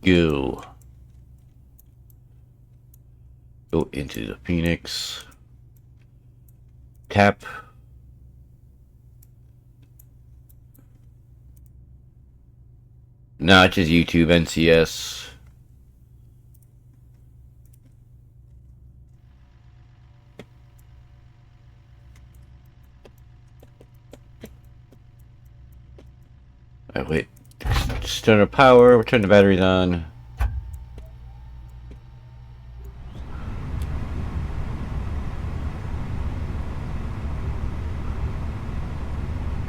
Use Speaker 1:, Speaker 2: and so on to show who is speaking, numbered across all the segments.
Speaker 1: go. Go into the Phoenix. Tap. No, it's just YouTube, NCS. Alright, wait. Just turn the power, turn the batteries on.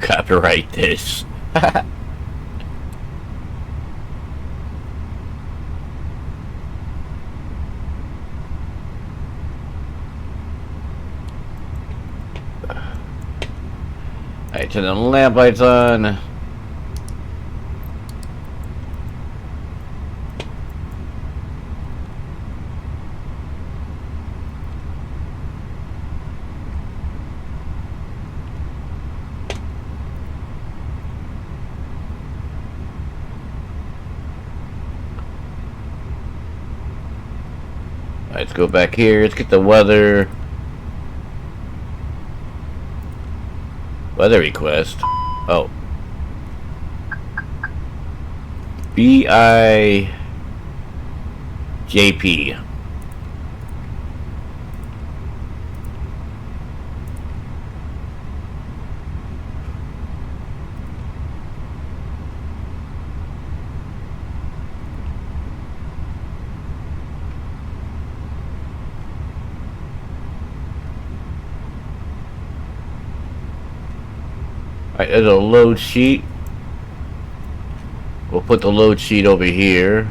Speaker 1: Copyright this. Alright, turn the lamp lights on. Let's go back here. Let's get the weather. Weather request. Oh. VIHP. Alright, there's a load sheet. We'll put the load sheet over here.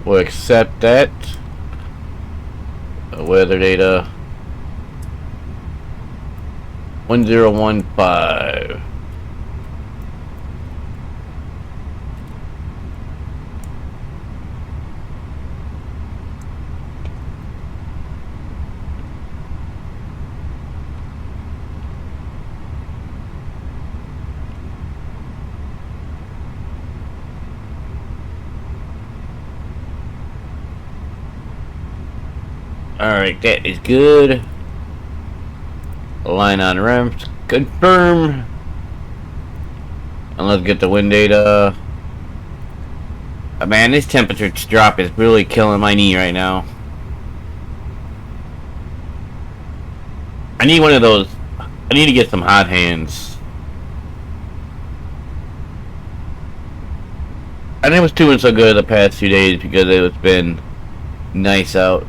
Speaker 1: We'll accept that. Weather data 1015. Alright, that is good. Line on ramps. Confirm. And let's get the wind data. Man, this temperature drop is really killing my knee right now. I need one of those. I need to get some hot hands. And it was doing so good the past 2 days because it's been nice out.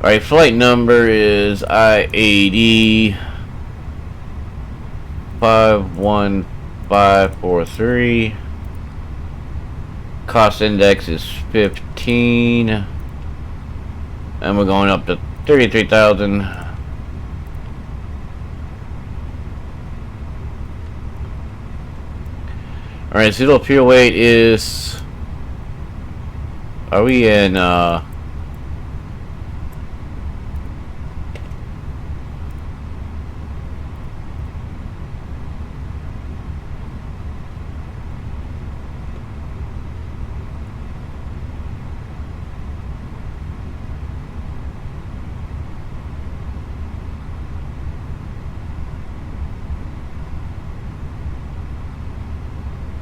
Speaker 1: Alright, flight number is I-80 51543. Cost index is 15. And we're going up to 33,000. Alright, zero fuel weight is... Are we in,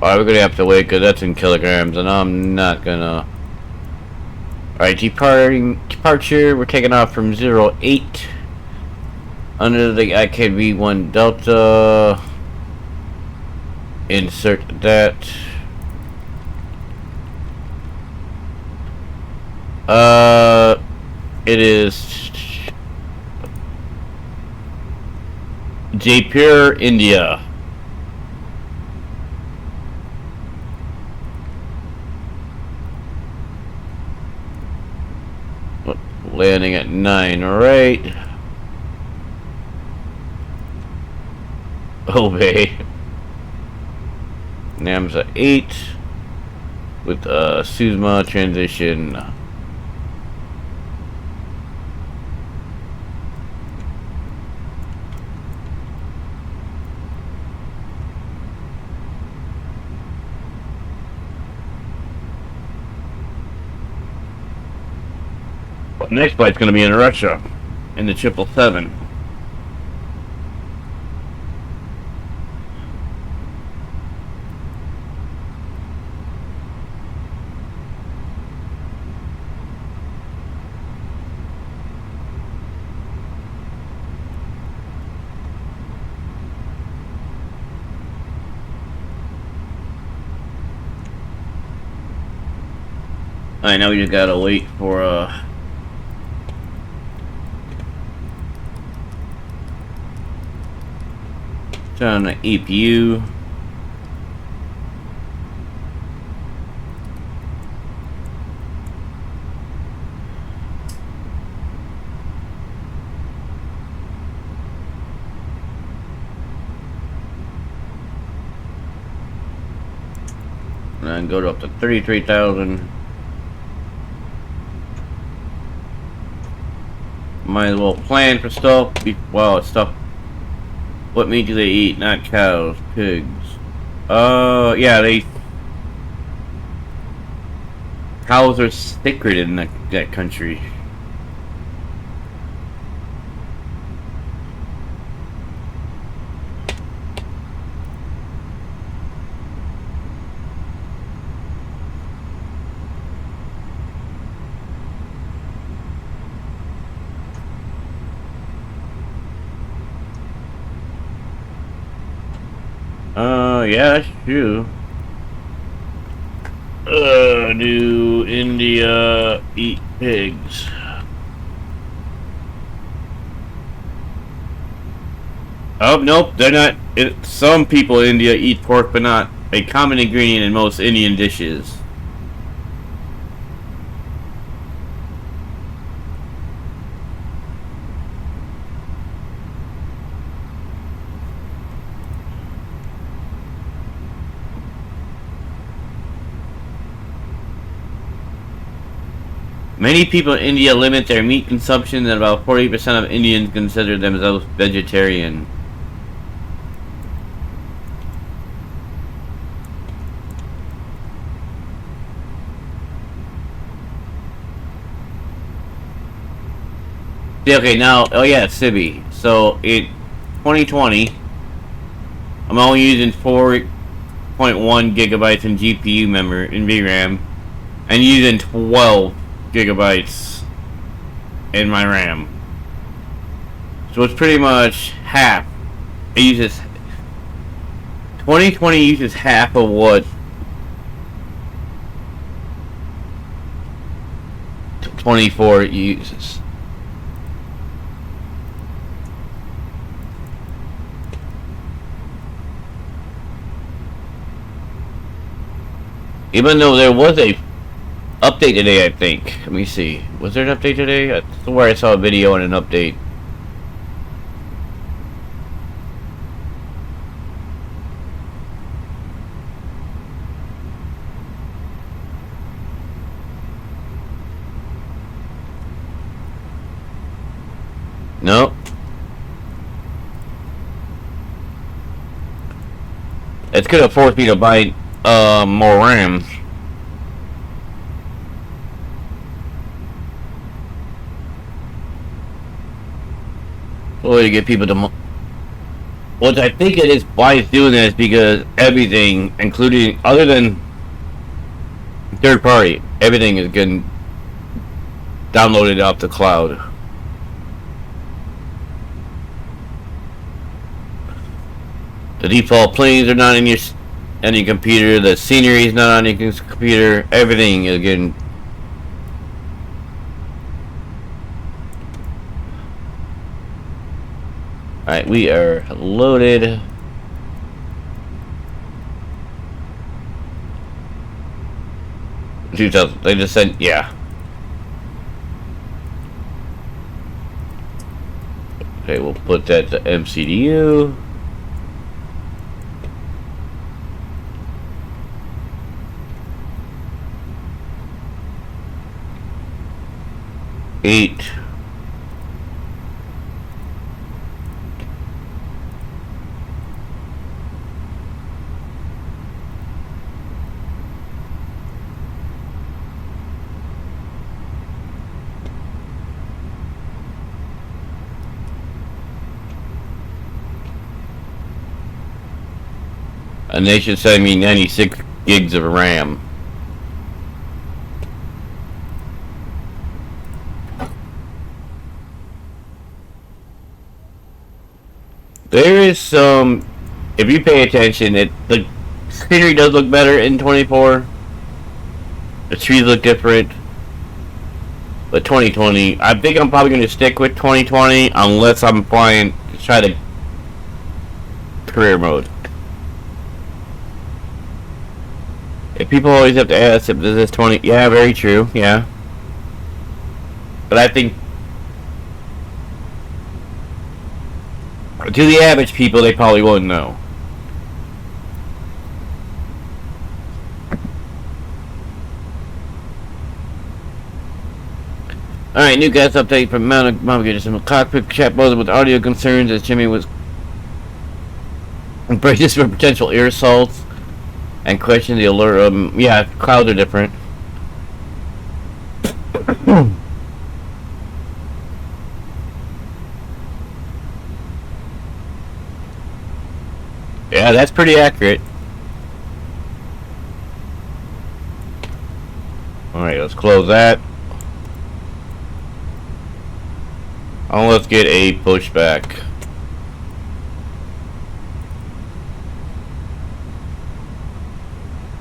Speaker 1: Alright, we're gonna have to wait because that's in kilograms, and I'm not gonna. Alright, departure. We're taking off from 08 under the IKV1 Delta. Insert that. It is Jaipur, India. Landing at 9, right? Obey. Namza 8 with Suzma transition. Next flight's gonna be in Russia, in the 777. Alright, now we just gotta wait for turn on the EPU. And then go to up to 33,000. Might as well plan for stuff. Well, stuff. What meat do they eat? Not cows, pigs. Yeah, cows are sacred in that country. Yeah, that's true. Do India eat pigs? Oh, nope, they're not. Some people in India eat pork, but not a common ingredient in most Indian dishes. Many people in India limit their meat consumption, and about 40% of Indians consider themselves vegetarian. Okay, now, oh yeah, Sibi. So, in 2020, I'm only using 4.1 gigabytes in GPU memory, in VRAM, and using 12 gigabytes in my RAM. So it's pretty much half. It uses 2020 uses half of what 24 uses. Even though there was a update today, I think. Let me see. Was there an update today? I swear I saw a video and an update. Nope. It's gonna force me to buy more RAM. Or to get people to, what I think it is why it's doing that is because everything, including other than third party, everything is getting downloaded off the cloud. The default planes are not in your any computer. The scenery is not on your computer. Everything is getting. Alright, we are loaded. They just said, yeah. Okay, we'll put that to MCDU. Eight. And they should send me 96 gigs of RAM. There is some, if you pay attention, the scenery does look better in 24. The trees look different. But 2020, I think I'm probably going to stick with 2020 unless I'm flying to try to career mode. If people always have to ask if this is 20, yeah, very true, yeah. But I think to the average people, they probably won't know. Alright, new gas update from Mount some cockpit chat buzzing with audio concerns as Jimmy was braces for potential air assaults and questioned the alert. Yeah, clouds are different. Yeah, that's pretty accurate. Alright, let's close that. Oh, let's get a pushback.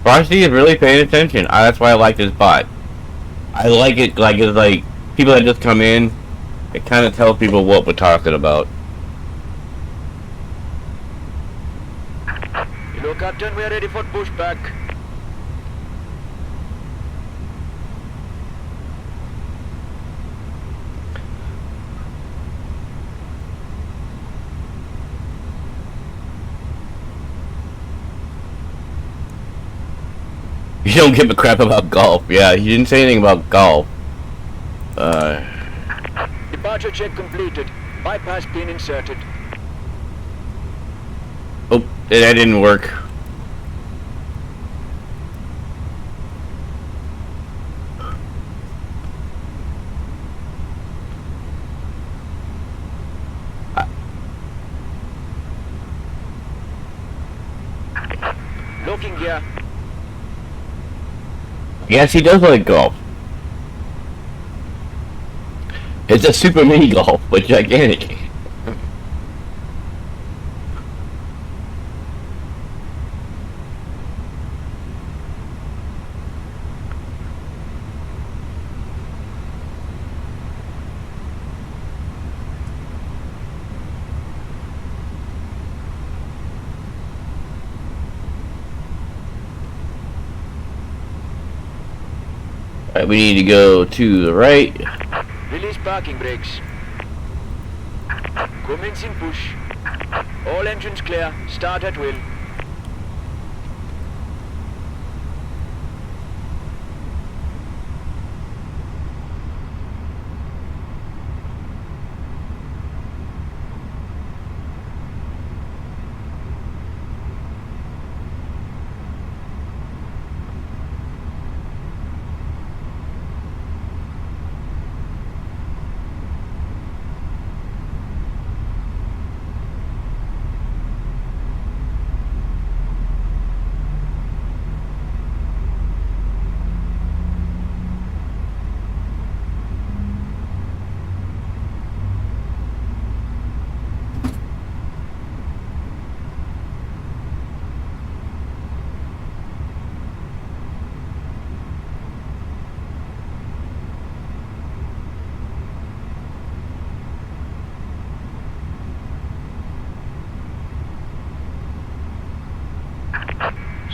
Speaker 1: Varsity is really paying attention. That's why I like this bot. I like it like it's like people that just come in, it kind of tells people what we're talking about.
Speaker 2: Hello, Captain. We are ready for pushback.
Speaker 1: You don't give a crap about golf. Yeah, he didn't say anything about golf.
Speaker 2: Departure check completed. Bypass pin inserted.
Speaker 1: Oh, that didn't work.
Speaker 2: Locking gear.
Speaker 1: Yes, he does like golf. It's a super mini golf, but gigantic. Alright, we need to go to the right.
Speaker 2: Release parking brakes. Commencing push. All engines clear. Start at will.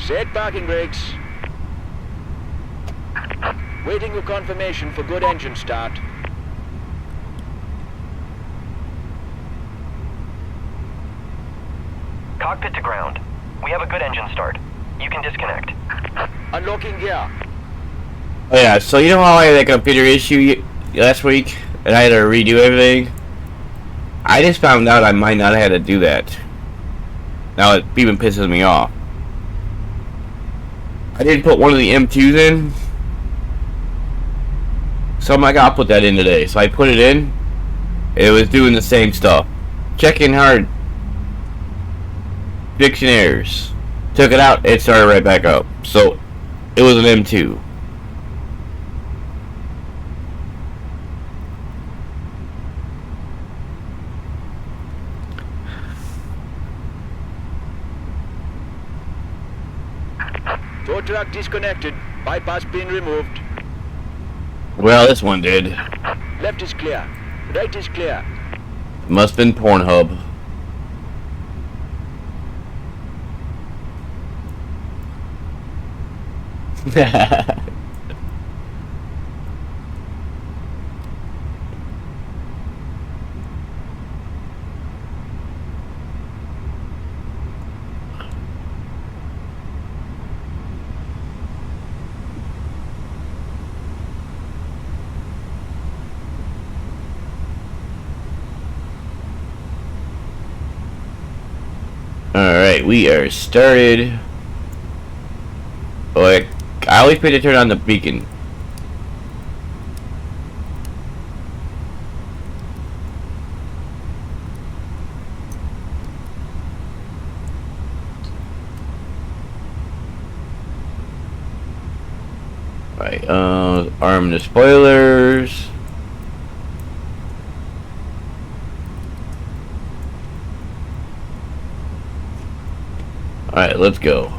Speaker 2: Set parking brakes. Waiting for confirmation for good engine start.
Speaker 3: Cockpit to ground. We have a good engine start. You can disconnect.
Speaker 2: Unlocking gear.
Speaker 1: Oh yeah, so you know how I had that computer issue last week and I had to redo everything? I just found out I might not have had to do that. Now it even pisses me off. I didn't put one of the M2s in. So I'm like, I'll put that in today. So I put it in. It was doing the same stuff. Checking hard. Fixing errors. Took it out, it started right back up. So, it was an M2.
Speaker 2: Tow truck disconnected. Bypass pin removed.
Speaker 1: Well, this one did.
Speaker 2: Left is clear. Right is clear.
Speaker 1: Must have been Pornhub. Alright, we are started. Oh, I always pay to turn on the beacon. Alright, arm the spoilers. Alright, let's go.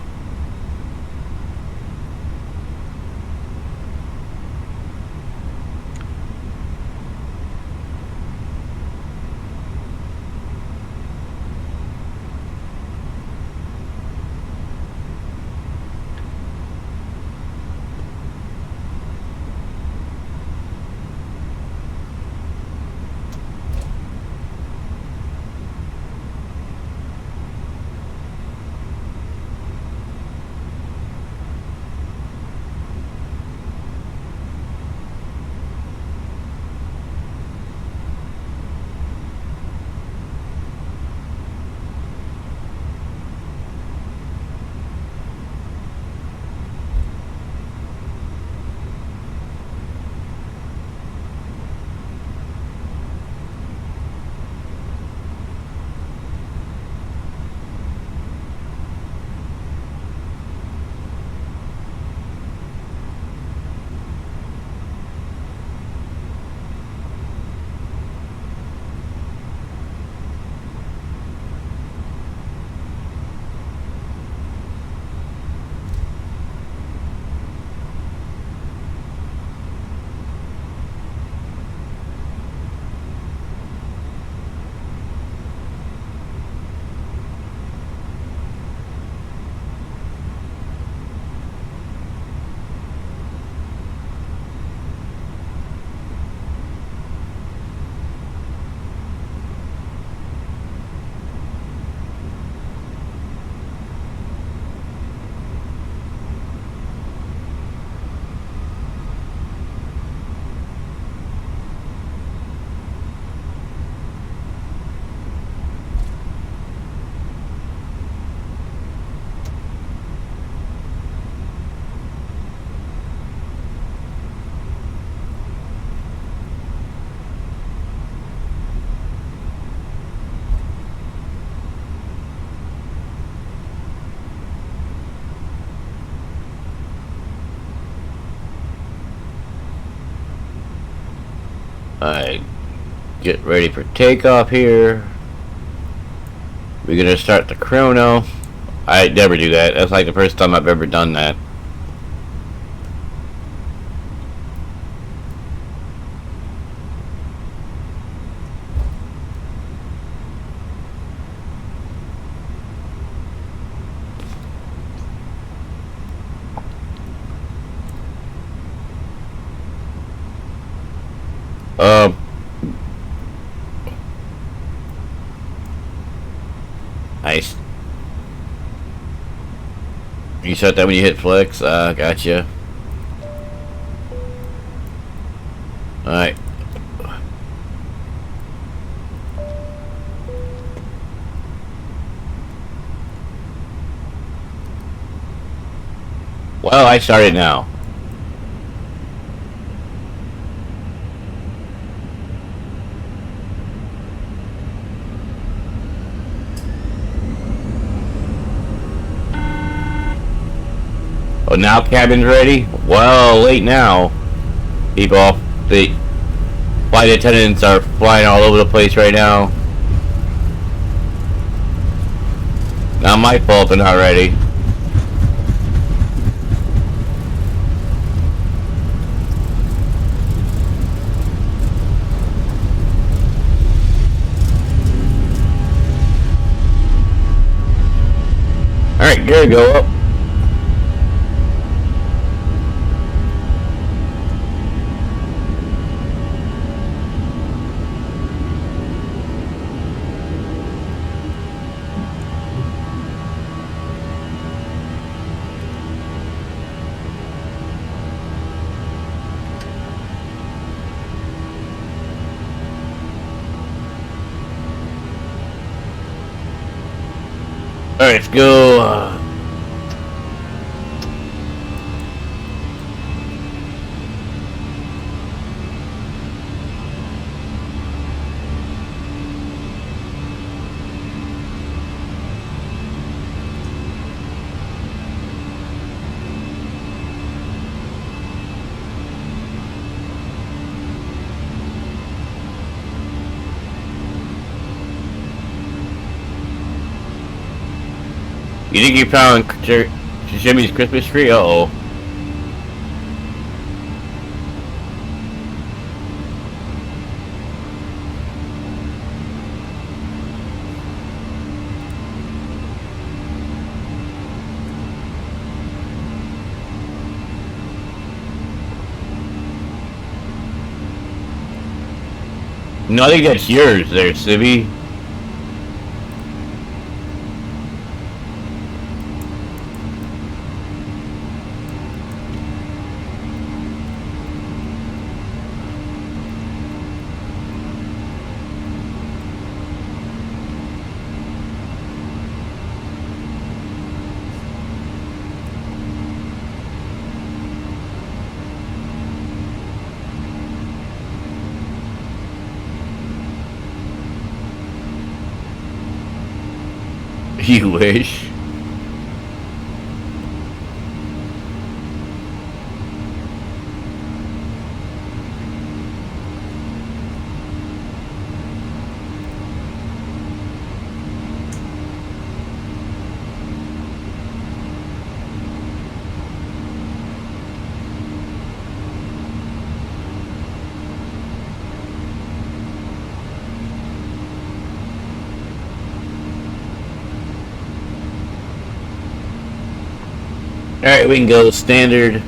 Speaker 1: Alright, get ready for takeoff here. We're gonna start the chrono. I never do that. That's like the first time I've ever done that. Nice. You shut that when you hit flex? Gotcha. Alright. Well, I started now. Oh, now cabin's ready? Well, late now. People, the flight attendants are flying all over the place right now. Not my fault they're not ready. Alright, good, go up. Alright, let's go. You think you found Jimmy's Christmas tree? Uh-oh. No, I think that's yours there, Sibby. You wish. Alright, we can go standard.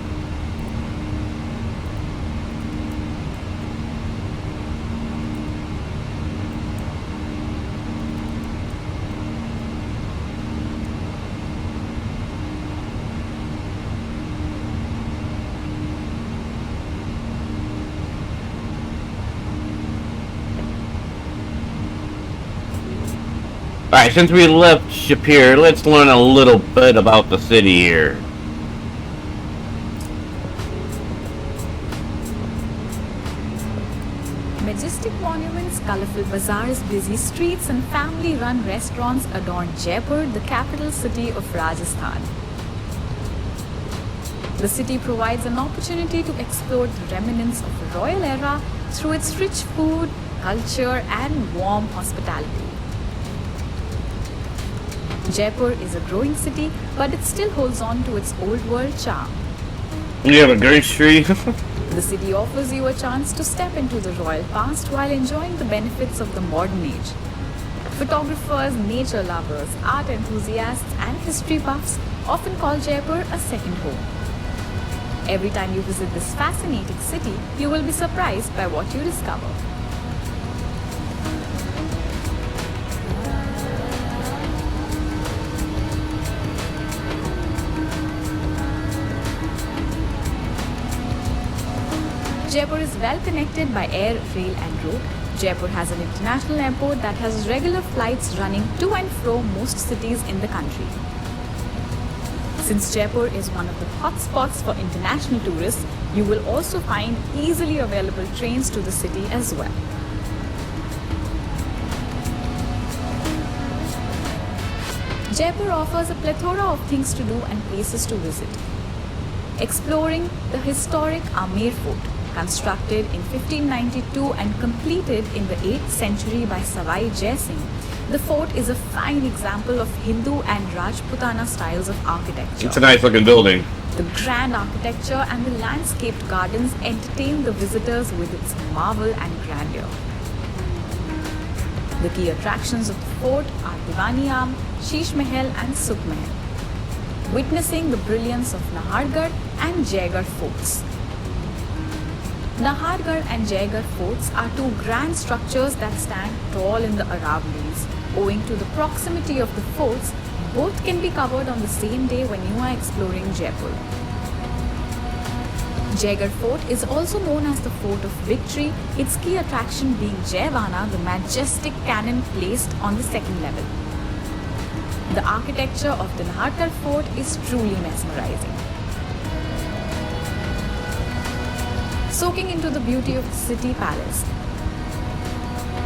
Speaker 1: Alright, since we left Shapir, let's learn a little bit about the city here.
Speaker 4: Majestic monuments, colorful bazaars, busy streets, and family-run restaurants adorn Jaipur, the capital city of Rajasthan. The city provides an opportunity to explore the remnants of the royal era through its rich food, culture, and warm hospitality. Jaipur is a growing city, but it still holds on to its old world charm.
Speaker 1: You have a grace tree?
Speaker 4: The city offers you a chance to step into the royal past while enjoying the benefits of the modern age. Photographers, nature lovers, art enthusiasts, and history buffs often call Jaipur a second home. Every time you visit this fascinating city, you will be surprised by what you discover. Jaipur is well connected by air, rail and road. Jaipur has an international airport that has regular flights running to and from most cities in the country. Since Jaipur is one of the hotspots for international tourists, you will also find easily available trains to the city as well. Jaipur offers a plethora of things to do and places to visit. exploring the historic Amer Fort, constructed in 1592 and completed in the 8th century by Savai Jai Singh. The fort is a fine example of Hindu and Rajputana styles of architecture.
Speaker 1: It's a nice looking building.
Speaker 4: The grand architecture and the landscaped gardens entertain the visitors with its marvel and grandeur. The key attractions of the fort are Diwani Am, Sheesh Mahal and Sukh Mahal, witnessing the brilliance of Nahargarh and Jaigarh forts. Nahargarh and Jaigarh forts are two grand structures that stand tall in the Aravallis. Owing to the proximity of the forts, both can be covered on the same day when you are exploring Jaipur. Jaigarh Fort is also known as the Fort of Victory, its key attraction being Jaivana, the majestic cannon placed on the second level. The architecture of the Nahargarh Fort is truly mesmerizing. Soaking into the beauty of the city palace.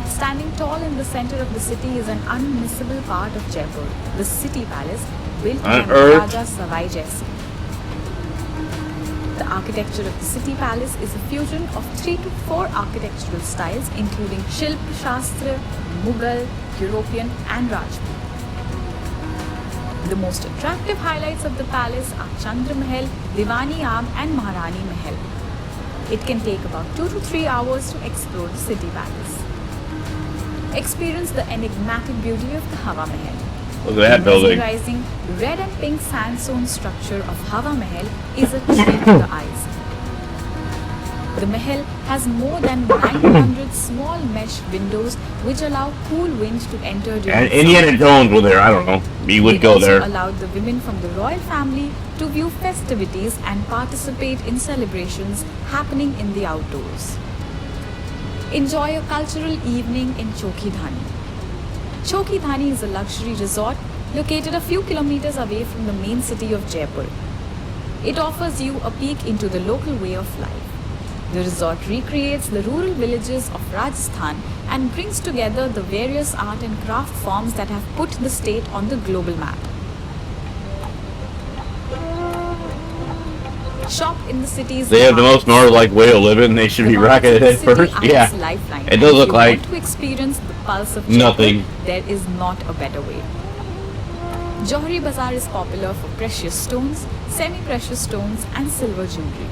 Speaker 4: Standing tall in the center of the city is an unmissable part of Jaipur, the city palace built by Raja Savai Jai Singh. The architecture of the city palace is a fusion of 3 to 4 architectural styles including Shilp Shastra, Mughal, European and Rajput. The most attractive highlights of the palace are Chandra Mahal, Diwani Am and Maharani Mahal. It can take about 2 to 3 hours to explore the city palace. Experience the enigmatic beauty of the Hawa Mahal.
Speaker 1: Look at that building.
Speaker 4: The rising red and pink sandstone structure of Hawa Mahal is a treat to the eyes. The Mahal has more than 900 small mesh windows which allow cool wind to enter during
Speaker 1: And Indiana Jones were there, I don't know. We would go there.
Speaker 4: It also allowed the women from the royal family to view festivities and participate in celebrations happening in the outdoors. Enjoy a cultural evening in Chokhi Dhani. Chokhi Dhani is a luxury resort located a few kilometers away from the main city of Jaipur. It offers you a peek into the local way of life. The resort recreates the rural villages of Rajasthan and brings together the various art and craft forms that have put the state on the global map. Shop in the city's
Speaker 1: They have the most North-like way of living. They should be rocketed at first. Yeah. It does look like
Speaker 4: to experience the pulse of
Speaker 1: nothing.
Speaker 4: Jaipur, there is not a better way. Johri Bazaar is popular for precious stones, semi-precious stones and silver jewelry.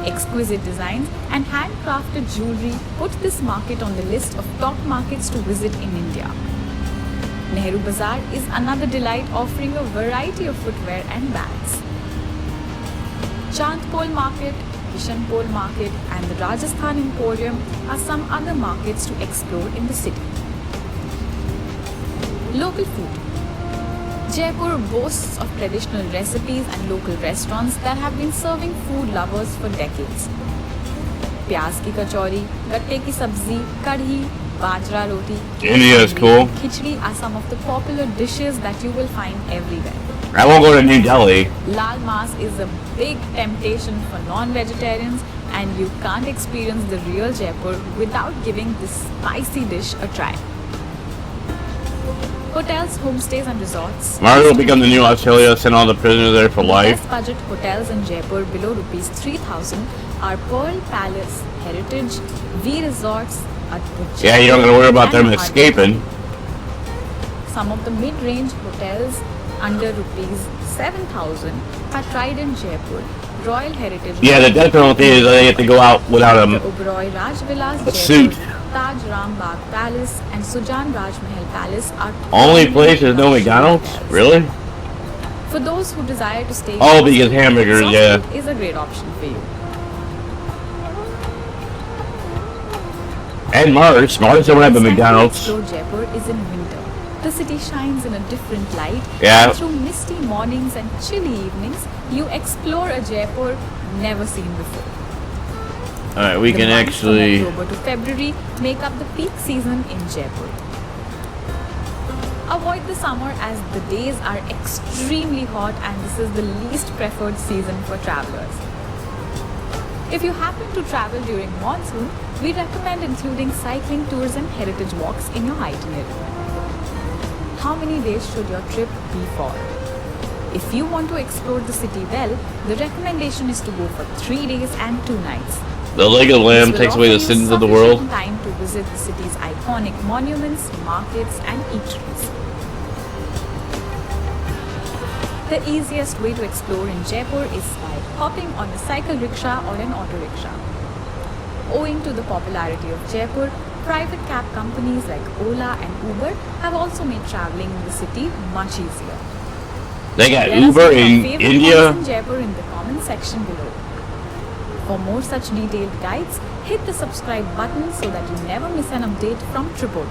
Speaker 4: Exquisite designs and handcrafted jewelry put this market on the list of top markets to visit in India. Nehru Bazaar is another delight, offering a variety of footwear and bags. Chandpol Market, Bishanpol Market and the Rajasthan Emporium are some other markets to explore in the city. Local food. Jaipur boasts of traditional recipes and local restaurants that have been serving food lovers for decades. Pyaz ki kachori, gatte ki sabzi, kadhi, bajra roti,
Speaker 1: India is cool.
Speaker 4: khichdi are some of the popular dishes that you will find everywhere.
Speaker 1: I won't go to New Delhi.
Speaker 4: Lal Mas is a big temptation for non-vegetarians and you can't experience the real Jaipur without giving this spicy dish a try. Hotels, homestays and resorts.
Speaker 1: Mario will become the new Australia, send all the prisoners there for life.
Speaker 4: Best budget hotels in Jaipur below rupees 3,000 are Pearl Palace, Heritage, V Resorts, Adbhuj.
Speaker 1: Yeah, you don't gotta worry about them
Speaker 4: and
Speaker 1: escaping.
Speaker 4: Some of the mid-range hotels under rupees 7,000 are Trident Jaipur, Royal Heritage.
Speaker 1: Yeah, the death penalty is they have to go out without
Speaker 4: the
Speaker 1: a
Speaker 4: Oberoi Raj Vilas Jaipur,
Speaker 1: suit.
Speaker 4: Taj Ram Bagh Palace and Sujan Raj Mahal Palace are
Speaker 1: Only
Speaker 4: prominent
Speaker 1: place there's no
Speaker 4: luxury
Speaker 1: McDonald's?
Speaker 4: hotels.
Speaker 1: Really?
Speaker 4: For those who desire to stay
Speaker 1: Oh, because hamburgers,
Speaker 4: soft
Speaker 1: yeah.
Speaker 4: food is a great option for you.
Speaker 1: And Mars. Mars don't have a
Speaker 4: Next time you
Speaker 1: McDonald's.
Speaker 4: explore Jaipur is in winter. The city shines in a different light.
Speaker 1: Yeah.
Speaker 4: And through misty mornings and chilly evenings, you explore a Jaipur never seen before.
Speaker 1: Alright, we
Speaker 4: The
Speaker 1: can
Speaker 4: months
Speaker 1: actually...
Speaker 4: from October to February make up the peak season in Jaipur. Avoid the summer as the days are extremely hot and this is the least preferred season for travelers. If you happen to travel during monsoon, we recommend including cycling tours and heritage walks in your itinerary. How many days should your trip be for? If you want to explore the city well, the recommendation is to go for 3 days and 2 nights.
Speaker 1: The leg of the lamb
Speaker 4: This will
Speaker 1: takes away
Speaker 4: offer
Speaker 1: the
Speaker 4: you
Speaker 1: sins of the
Speaker 4: sufficient
Speaker 1: world.
Speaker 4: time to visit the city's iconic monuments, markets, and eateries. The easiest way to explore in Jaipur is by hopping on a cycle rickshaw or an auto rickshaw. Owing to the popularity of Jaipur, private cab companies like Ola and Uber have also made traveling in the city much easier.
Speaker 1: They got
Speaker 4: Let us
Speaker 1: Uber
Speaker 4: know your
Speaker 1: in
Speaker 4: favorite
Speaker 1: India.
Speaker 4: points in Jaipur in the comment section below. For more such detailed guides, hit the subscribe button so that you never miss an update from Tripod.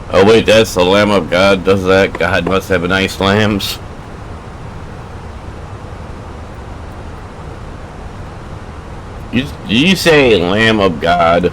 Speaker 1: Oh wait, that's the Lamb of God. Does that? God must have nice lambs. You say Lamb of God?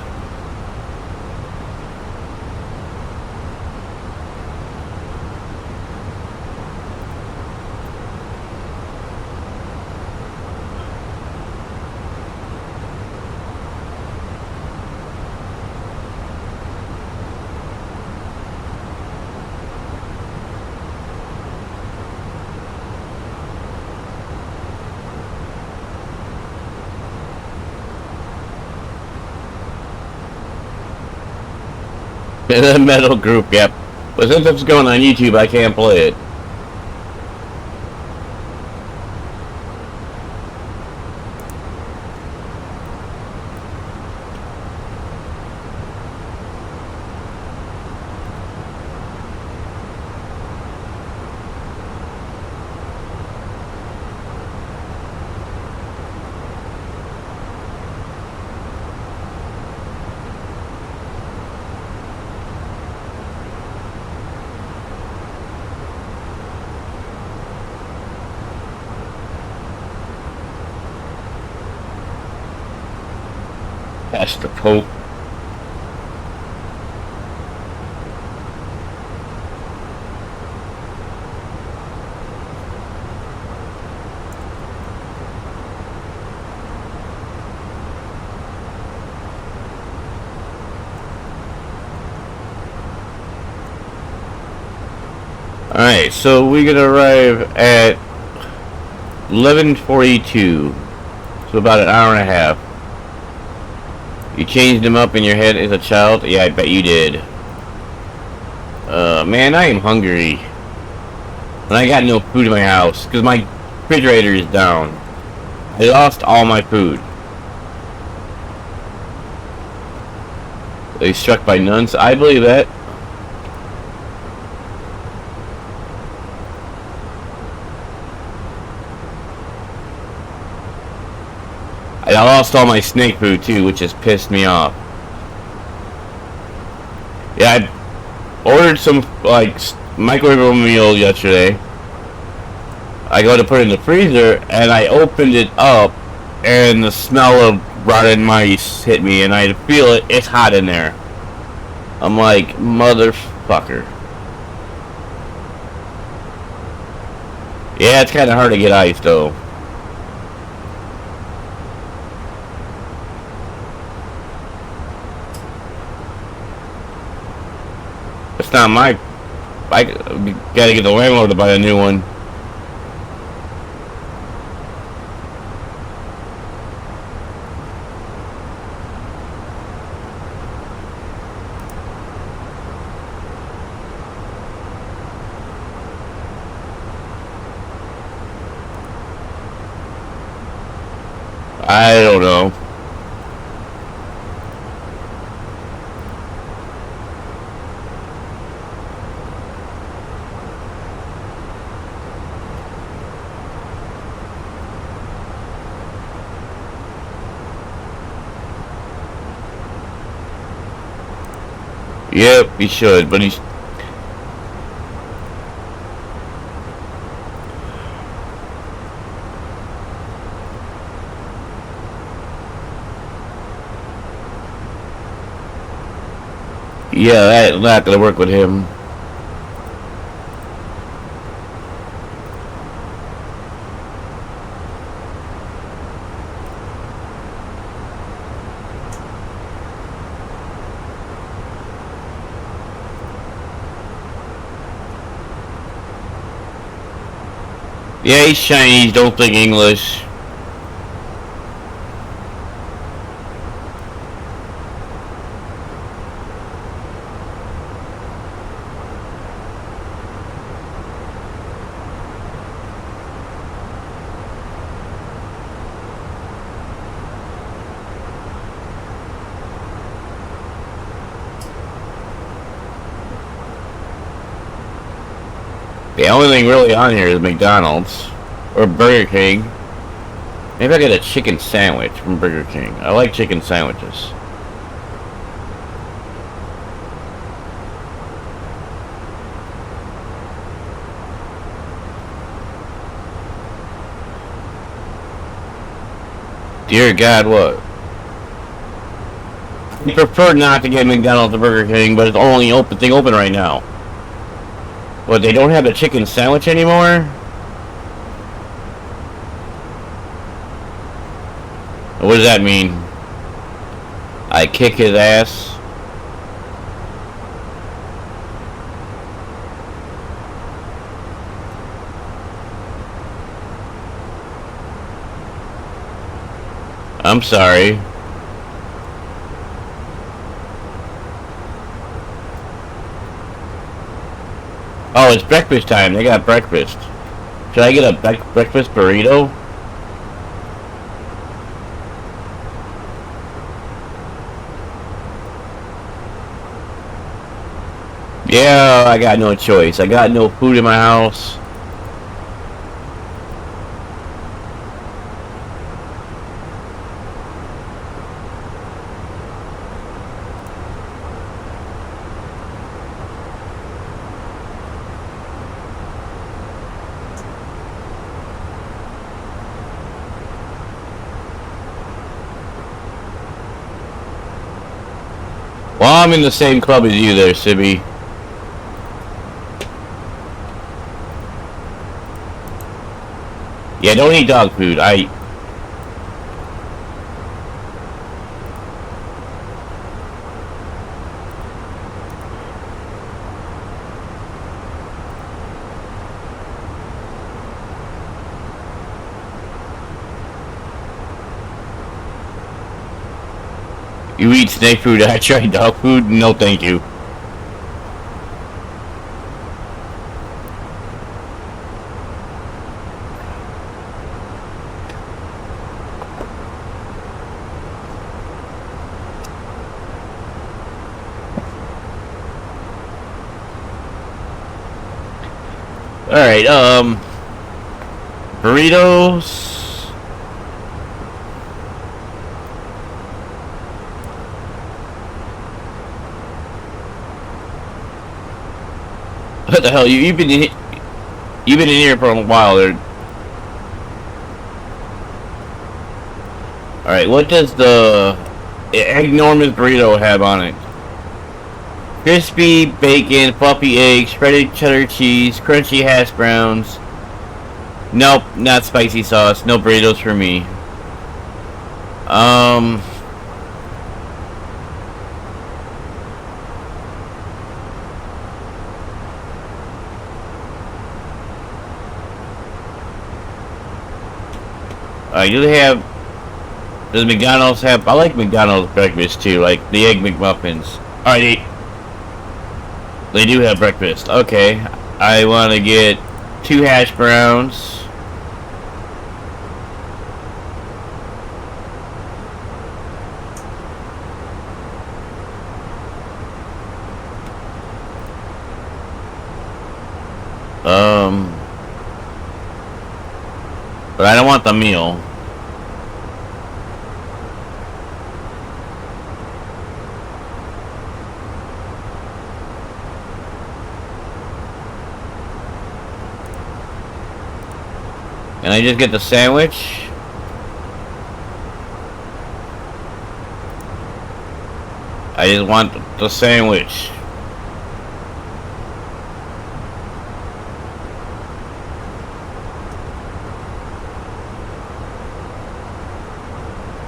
Speaker 1: The metal group, yep. But since it's going on YouTube, I can't play it. That's the Pope. Alright, so we're gonna arrive at 11:42. So about an hour and a half. You changed him up in your head as a child? Yeah, I bet you did. Man, I am hungry. And I got no food in my house, because my refrigerator is down. I lost all my food. They struck by nuns? I believe that. I lost all my snake food too, which has pissed me off. Yeah, I ordered some like microwave meal yesterday. I go to put it in the freezer and I opened it up and the smell of rotten mice hit me and I feel it, it's hot in there. I'm like, motherfucker. Yeah, it's kinda hard to get ice though. It's not my... I gotta get the landlord to buy a new one. I don't know. Yep, he should, but he's... Yeah, that's not gonna work with him. Yeah, he's Chinese, don't speak English. The only thing really on here is McDonald's or Burger King. Maybe I get a chicken sandwich from Burger King. I like chicken sandwiches. Dear God, what? I prefer not to get McDonald's or Burger King, but it's only open right now. What, they don't have the chicken sandwich anymore? What does that mean? I kick his ass? I'm sorry. Oh, it's breakfast time. They got breakfast. Should I get a breakfast burrito? Yeah, I got no choice. I got no food in my house. Well, I'm in the same club as you there, Sibby. Yeah, don't eat dog food. You eat snake food, I try dog food? No, thank you. Alright, burritos. What the hell? You've been in here for a while. All right, what does the enormous burrito have on it? Crispy bacon, fluffy eggs, shredded cheddar cheese, crunchy hash browns. Nope, not spicy sauce. No burritos for me. Does McDonald's have, I like McDonald's breakfast too, like the Egg McMuffins. Alright, they do have breakfast. Okay, I want to get 2 hash browns. But I don't want the meal. Can I just get the sandwich? I just want the sandwich.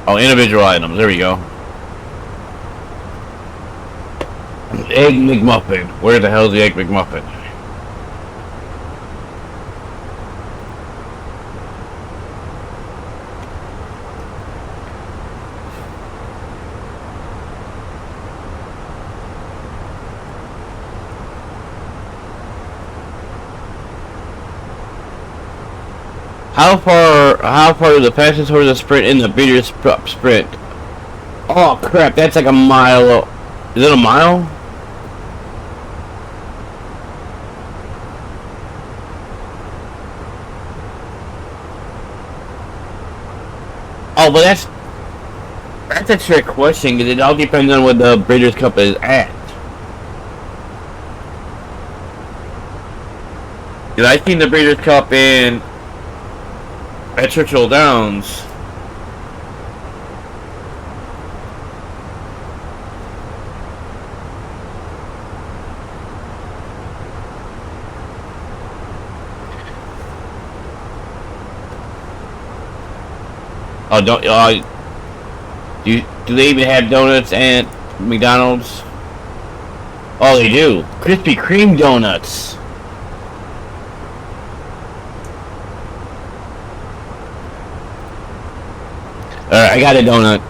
Speaker 1: Oh, individual items. There we go. Egg McMuffin. Where the hell's the Egg McMuffin? How far do the fastest horses sprint in the beater sprint? Oh crap, that's like a mile. Is it a mile? Oh, but that's a trick question because it all depends on where the Breeders' Cup is at. Because I seen the Breeders' Cup at Churchill Downs. Oh, do they even have donuts at McDonald's? Oh, they do. Krispy Kreme donuts. Alright, I got a donut.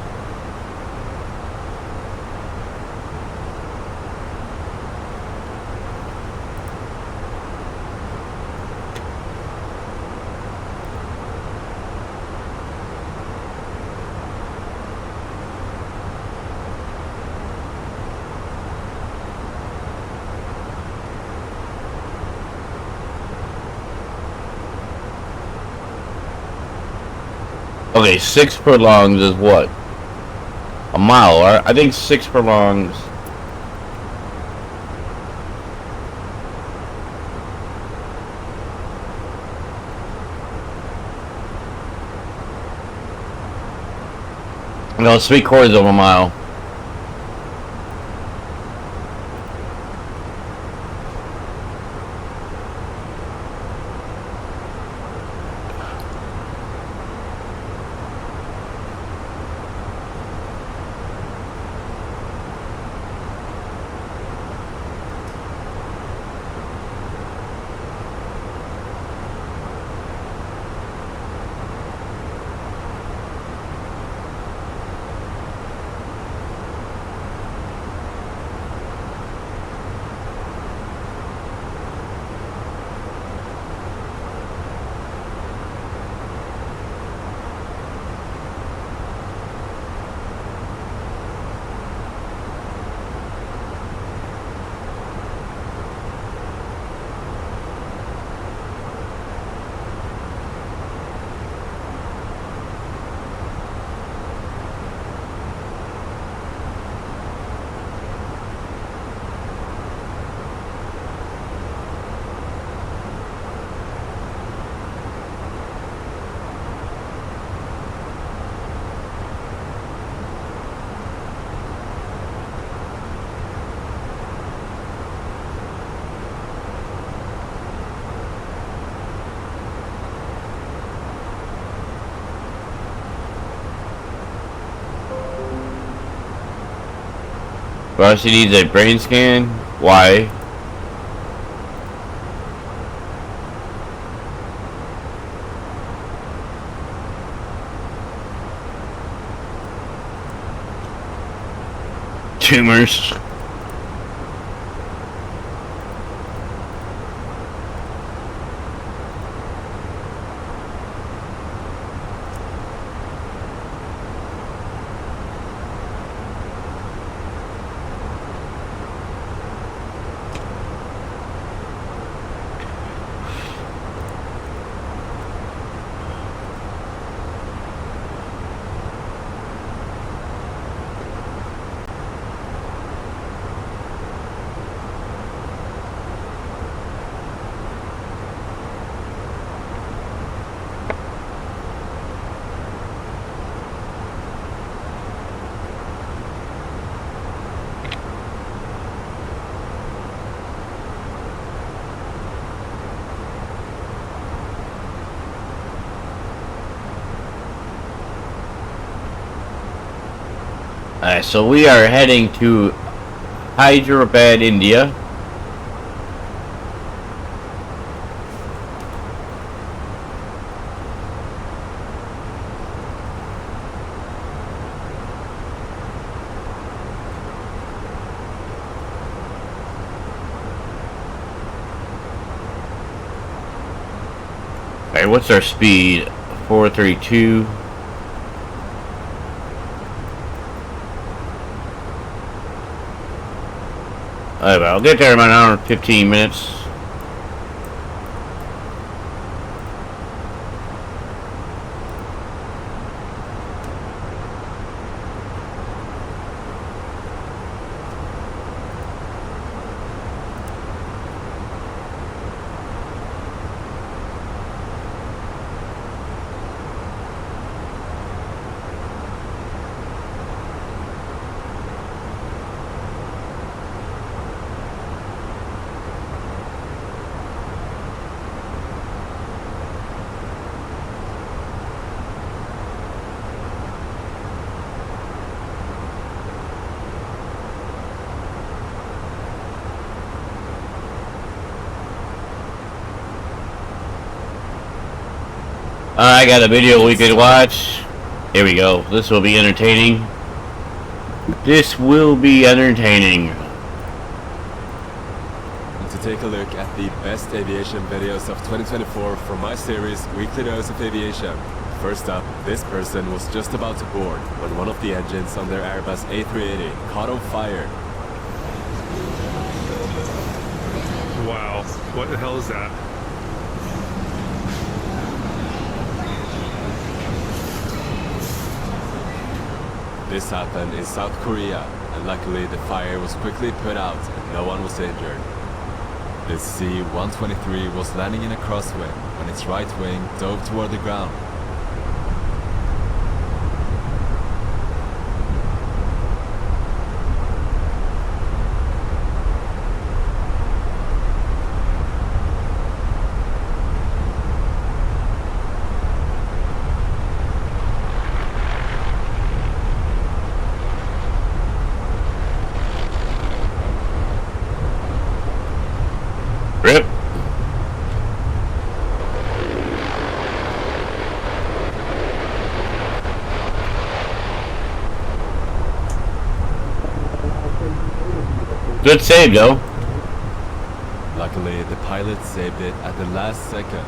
Speaker 1: Okay, 6 furlongs is what? A mile, right? I think 6 furlongs. No, it's 3/4 of a mile. Well, she needs a brain scan. Why? Tumors. Alright, so we are heading to Hyderabad, India. Alright, what's our speed? 432. I'll get there in about an hour and 15 minutes. I got a video we could watch. Here we go. This will be entertaining. This will be entertaining.
Speaker 5: To take a look at the best aviation videos of 2024 from my series Weekly Dose of Aviation. First up, this person was just about to board when one of the engines on their Airbus A380 caught on fire.
Speaker 6: Wow, what the hell is that?
Speaker 5: This happened in South Korea, and luckily the fire was quickly put out and no one was injured. The C-123 was landing in a crosswind when its right wing dove toward the ground.
Speaker 1: Rip. Good save, though.
Speaker 5: Luckily, the pilot saved it at the last second.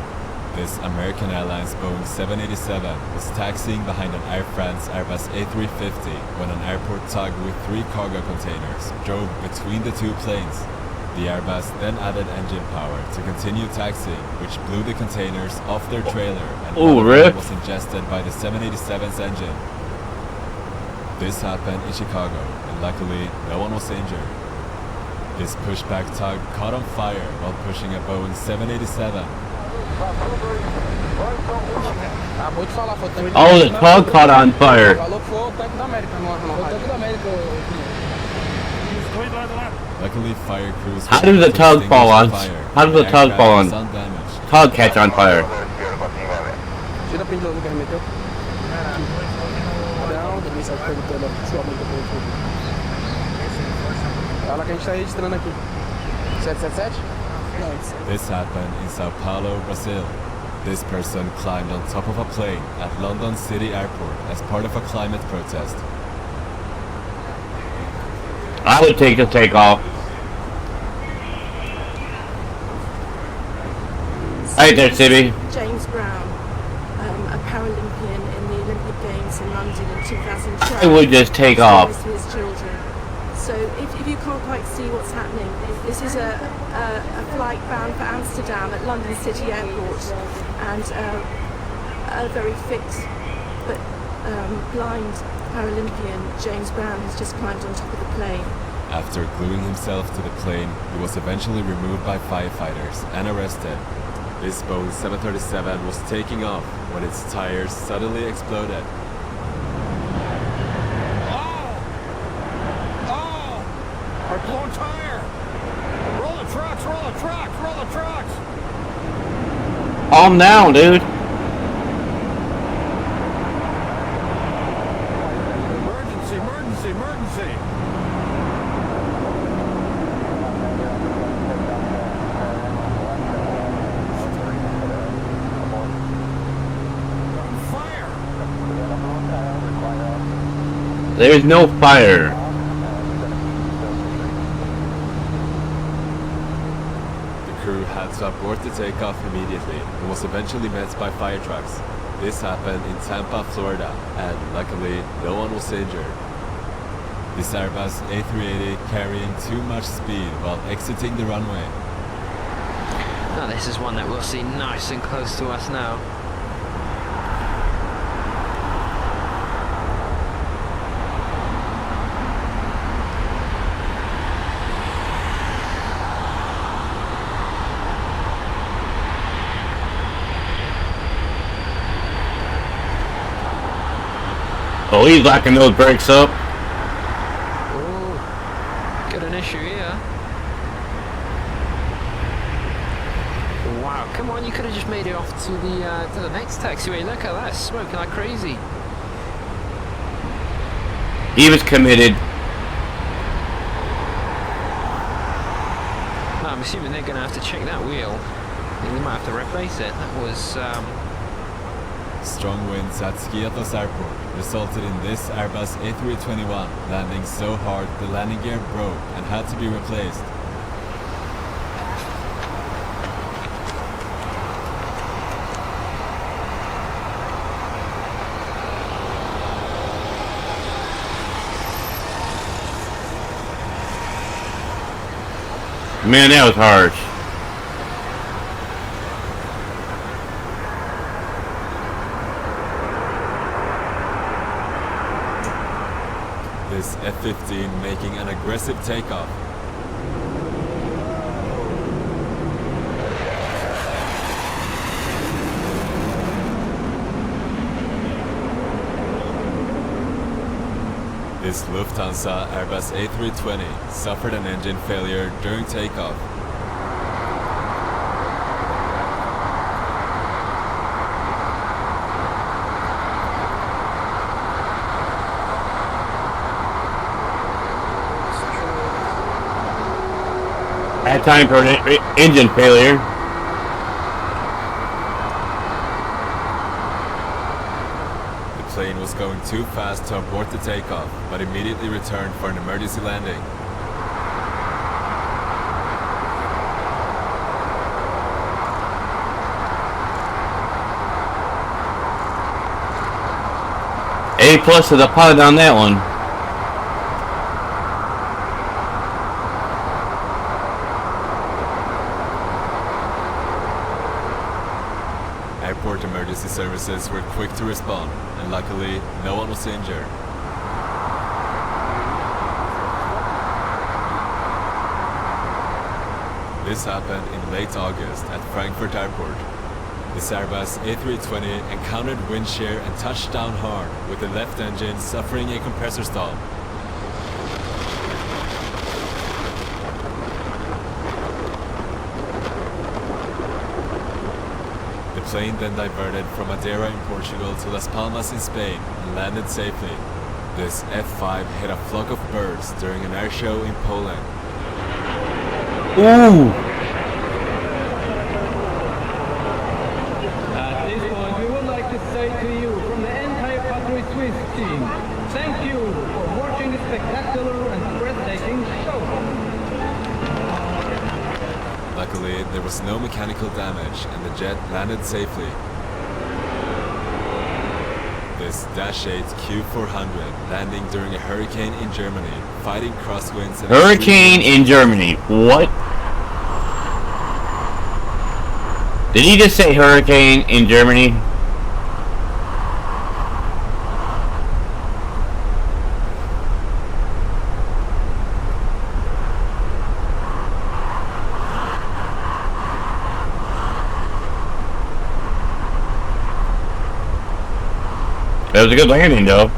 Speaker 5: This American Airlines Boeing 787 was taxiing behind an Air France Airbus A350 when an airport tug with 3 cargo containers drove between the two planes. The Airbus then added engine power to continue taxiing, which blew the containers off their trailer and
Speaker 1: Ooh,
Speaker 5: one of them
Speaker 1: Rip.
Speaker 5: was ingested by the 787's engine. This happened in Chicago, and luckily no one was injured. This pushback tug caught on fire while pushing a Boeing 787.
Speaker 1: Oh, the tug caught on fire.
Speaker 5: Luckily, fire crews.
Speaker 1: How does the tug fall on? How does the tug fall on?
Speaker 5: Undamaged.
Speaker 1: Tug catch on fire.
Speaker 5: This happened in Sao Paulo, Brazil. This person climbed on top of a plane at London City Airport as part of a climate protest.
Speaker 1: I would take the takeoff. Hey there, Sibby.
Speaker 7: James Brown, a Paralympian in the Olympic Games in London in 2012.
Speaker 1: I would just take off.
Speaker 7: To his children. So if you can't quite see what's happening, this is a flight bound for Amsterdam at London City Airport, and a very fit but blind Paralympian, James Brown, has just climbed on top of the plane.
Speaker 5: After gluing himself to the plane, he was eventually removed by firefighters and arrested. This Boeing 737 was taking off when its tires suddenly exploded.
Speaker 8: Our blown tire! Roll the trucks, roll the trucks, roll the trucks!
Speaker 1: Calm down, dude.
Speaker 8: Emergency, emergency, emergency!
Speaker 1: There is no fire.
Speaker 5: The crew had to abort the takeoff immediately and was eventually met by fire trucks. This happened in Tampa, Florida, and luckily no one was injured. This Airbus A380 carrying too much speed while exiting the runway.
Speaker 9: Now this is one that we'll see nice and close to us now.
Speaker 1: Oh, he's locking those brakes up.
Speaker 9: Oh, got an issue here. Wow, come on, you could have just made it off to the next taxiway. Look at that, smoking like crazy.
Speaker 1: He was committed.
Speaker 9: No, I'm assuming they're going to have to check that wheel. I think they might have to replace it. That was
Speaker 5: Strong winds at Skiathos Airport resulted in this Airbus A321 landing so hard the landing gear broke and had to be replaced.
Speaker 1: Man, that was harsh.
Speaker 5: This F-15 making an aggressive takeoff. This Lufthansa Airbus A320 suffered an engine failure during takeoff.
Speaker 1: Had time for an engine failure.
Speaker 5: The plane was going too fast to abort the takeoff, but immediately returned for an emergency landing.
Speaker 1: A+ to the pilot on that one.
Speaker 5: Airport emergency services were quick to respond, and luckily, no one was injured. This happened in late August at Frankfurt Airport. This Airbus A320 encountered wind shear and touched down hard, with the left engine suffering a compressor stall. The plane then diverted from Madeira in Portugal to Las Palmas in Spain and landed safely. This F-5 hit a flock of birds during an air show in Poland.
Speaker 1: Ooh!
Speaker 10: At this point, we would like to say to you from the entire Patriot Swiss team, thank you for watching this spectacular and breathtaking show.
Speaker 5: Luckily, there was no mechanical damage and the jet landed safely. This Dash 8 Q400 landing during a hurricane in Germany, fighting crosswinds and
Speaker 1: Hurricane in Germany. What? Did he just say hurricane in Germany? That was a good landing, though.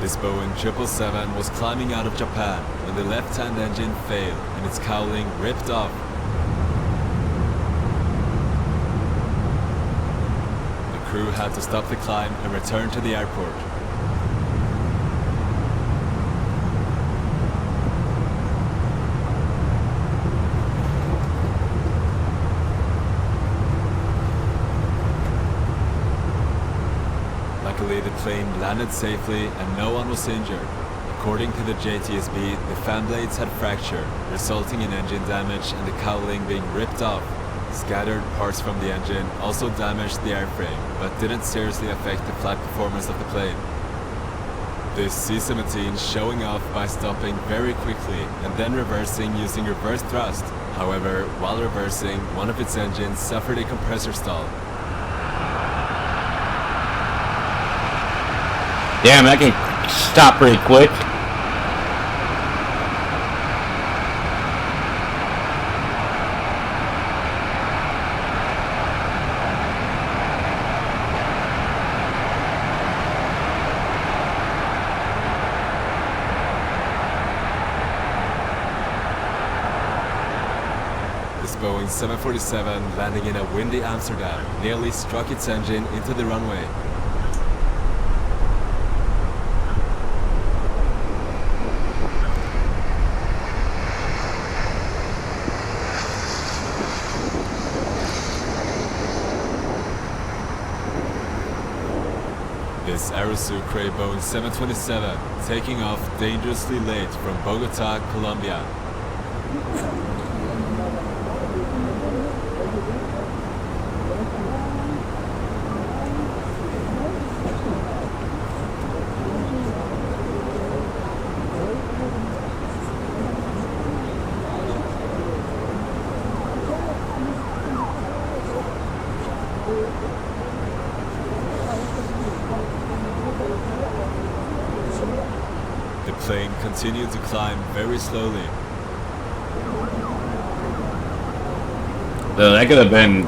Speaker 5: This Boeing 777 was climbing out of Japan when the left-hand engine failed and its cowling ripped off. The crew had to stop the climb and return to the airport. Luckily, the plane landed safely and no one was injured. According to the JTSB, the fan blades had fractured, resulting in engine damage and the cowling being ripped off. Scattered parts from the engine also damaged the airframe, but didn't seriously affect the flight performance of the plane. This C-17 showing off by stopping very quickly and then reversing using reverse thrust. However, while reversing, one of its engines suffered a compressor stall.
Speaker 1: Damn, that can stop pretty quick.
Speaker 5: This Boeing 747 landing in a windy Amsterdam nearly struck its engine into the runway. This AirAsia Boeing 727 taking off dangerously late from Bogota, Colombia. The plane continued to climb very slowly.
Speaker 1: That could have been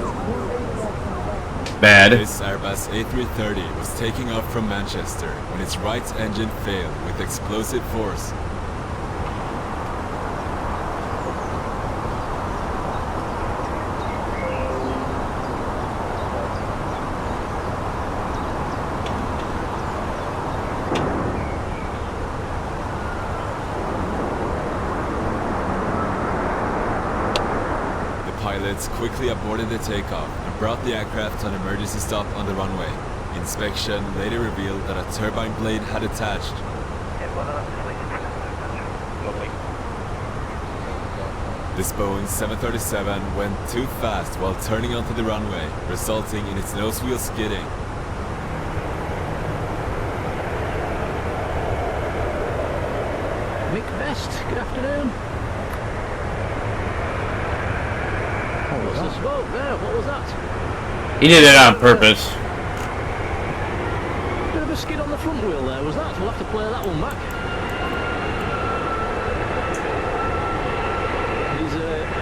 Speaker 1: bad.
Speaker 5: This Airbus A330 was taking off from Manchester when its right engine failed with explosive force. Pilots quickly aborted the takeoff and brought the aircraft to an emergency stop on the runway. Inspection later revealed that a turbine blade had attached. This Boeing 737 went too fast while turning onto the runway, resulting in its nose wheel skidding.
Speaker 10: Mick Best, good afternoon. What's the smoke there? What was that?
Speaker 1: He did it on purpose.
Speaker 10: Bit of a skid on the front wheel there, was that? We'll have to play that one back. He's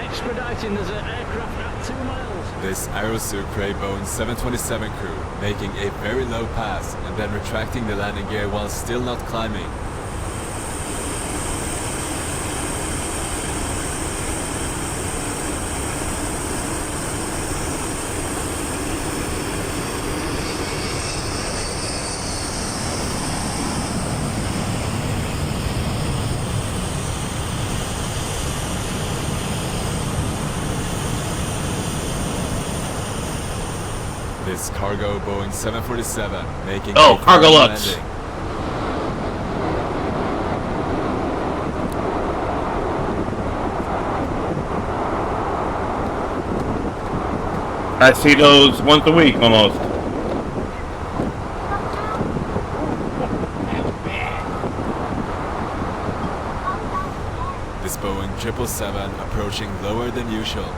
Speaker 10: expediting, there's an aircraft at 2 miles.
Speaker 5: This AirAsia Boeing 727 crew making a very low pass and then retracting the landing gear while still not climbing. This cargo Boeing 747 making a
Speaker 1: cargo
Speaker 5: firm
Speaker 1: lux.
Speaker 5: landing.
Speaker 1: I see those once a week almost.
Speaker 5: This Boeing 777 approaching lower than usual.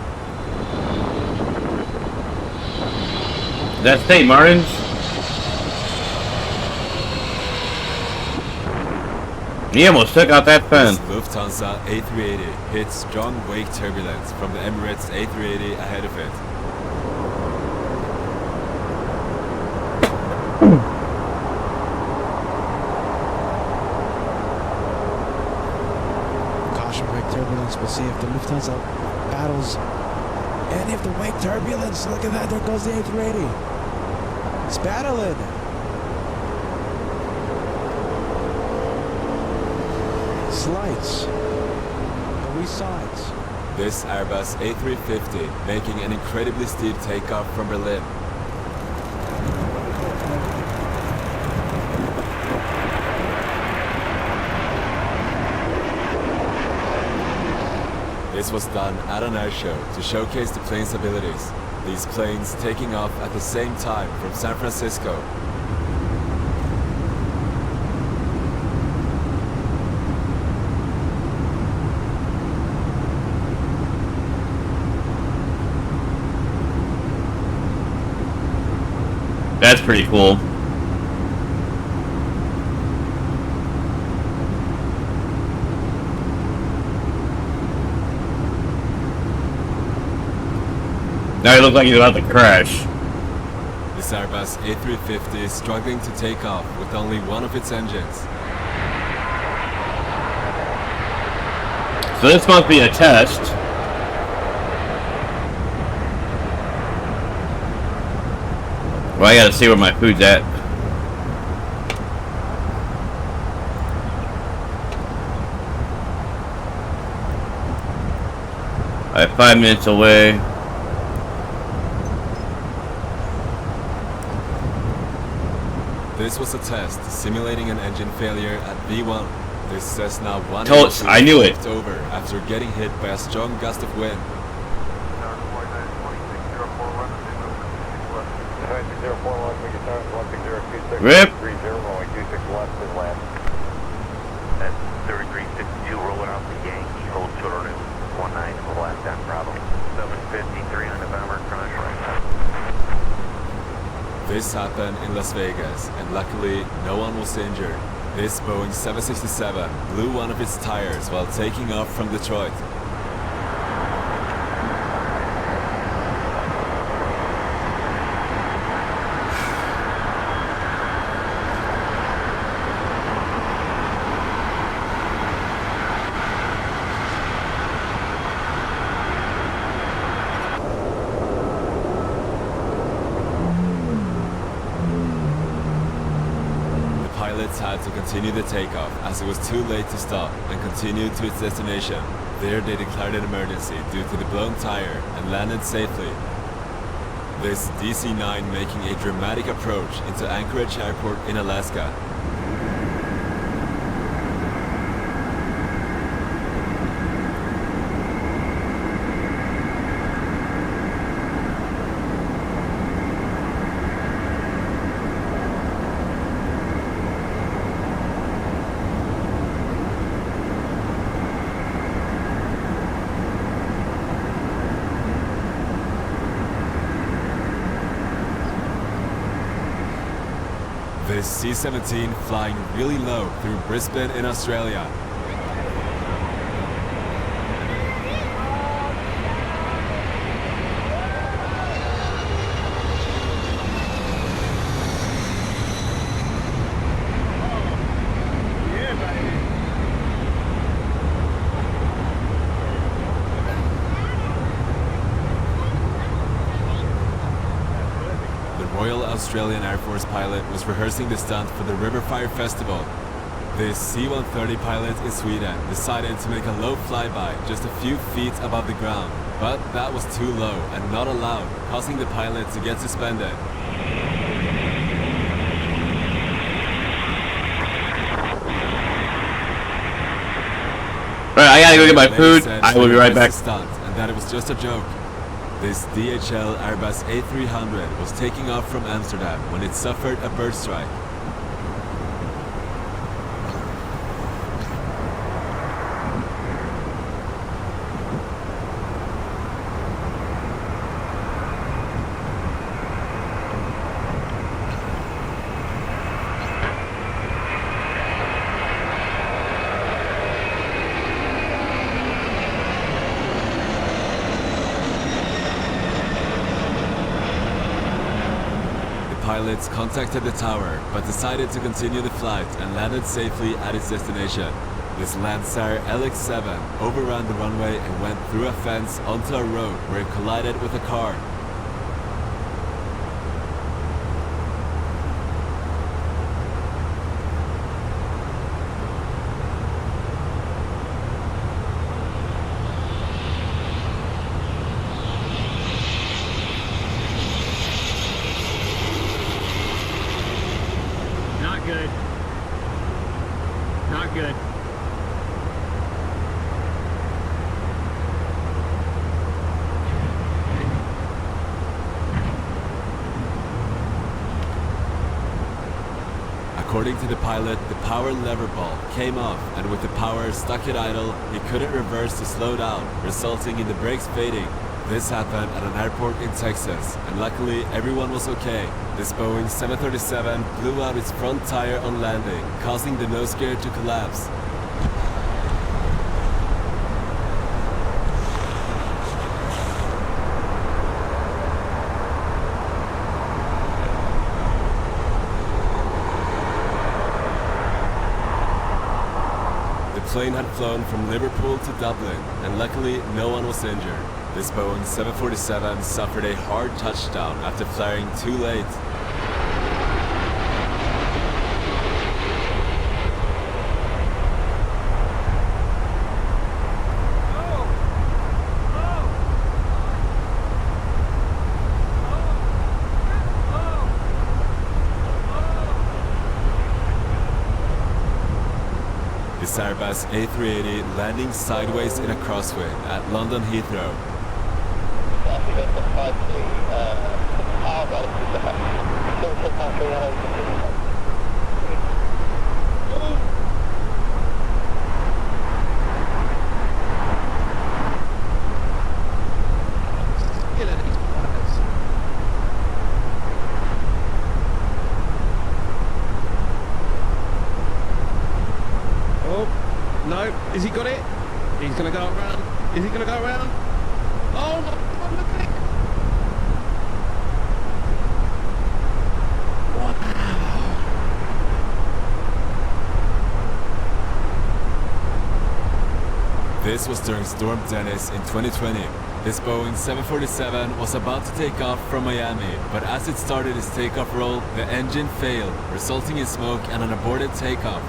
Speaker 1: That's St. Martin's. He almost took out that fence.
Speaker 5: This Lufthansa A380 hit strong wake turbulence from the Emirates A380 ahead of it.
Speaker 11: Caution wake turbulence. We'll see if the Lufthansa battles any of the wake turbulence. Look at that. There goes the A380. It's battling. Slides. Are we sides?
Speaker 5: This Airbus A350 making an incredibly steep takeoff from Berlin. This was done at an air show to showcase the plane's abilities. These planes taking off at the same time from San Francisco.
Speaker 1: That's pretty cool. Now he looks like he's about to crash.
Speaker 5: This Airbus A350 is struggling to take off with only one of its engines.
Speaker 1: So this must be a test. Well, I gotta see where my food's at. Alright, 5 minutes away.
Speaker 5: This was a test simulating an engine failure at V1. This Cessna 182
Speaker 1: I knew it.
Speaker 5: flipped over after getting hit by a strong gust of wind.
Speaker 1: Rip.
Speaker 3: 3362 rolling off the Yankee, hold short at 19 last time Bravo. 753 on November, crush right.
Speaker 5: This happened in Las Vegas, and luckily no one was injured. This Boeing 767 blew one of its tires while taking off from Detroit. Pilots had to continue the takeoff as it was too late to stop and continued to its destination. There they declared an emergency due to the blown tire and landed safely. This DC-9 making a dramatic approach into Anchorage Airport in Alaska. This C-17 flying really low through Brisbane in Australia. Royal Australian Air Force pilot was rehearsing the stunt for the River Fire Festival. This C-130 pilot in Sweden decided to make a low flyby just a few feet above the ground, but that was too low and not allowed, causing the pilot to get suspended.
Speaker 1: Alright, I gotta go get my food. I will be right back.
Speaker 5: Stunt, and that it was just a joke. This DHL Airbus A300 was taking off from Amsterdam when it suffered a bird strike. Pilots contacted the tower, but decided to continue the flight and landed safely at its destination. This Landsat LX-7 overran the runway and went through a fence onto a road where it collided with a car.
Speaker 10: good. Not good.
Speaker 5: According to the pilot, the power lever ball came off, and with the power stuck at idle, he couldn't reverse to slow down, resulting in the brakes fading. This happened at an airport in Texas, and luckily everyone was okay. This Boeing 737 blew out its front tire on landing, causing the nose gear to collapse. The plane had flown from Liverpool to Dublin, and luckily no one was injured. This Boeing 747 suffered a hard touchdown after flaring too late. This Airbus A380 landing sideways in a crosswind at London Heathrow.
Speaker 10: No, has he got it? He's going to go around. Is he going to go around? Oh my God, look at it! Wow.
Speaker 5: This was during Storm Dennis in 2020. This Boeing 747 was about to take off from Miami, but as it started its takeoff roll, the engine failed, resulting in smoke and an aborted takeoff.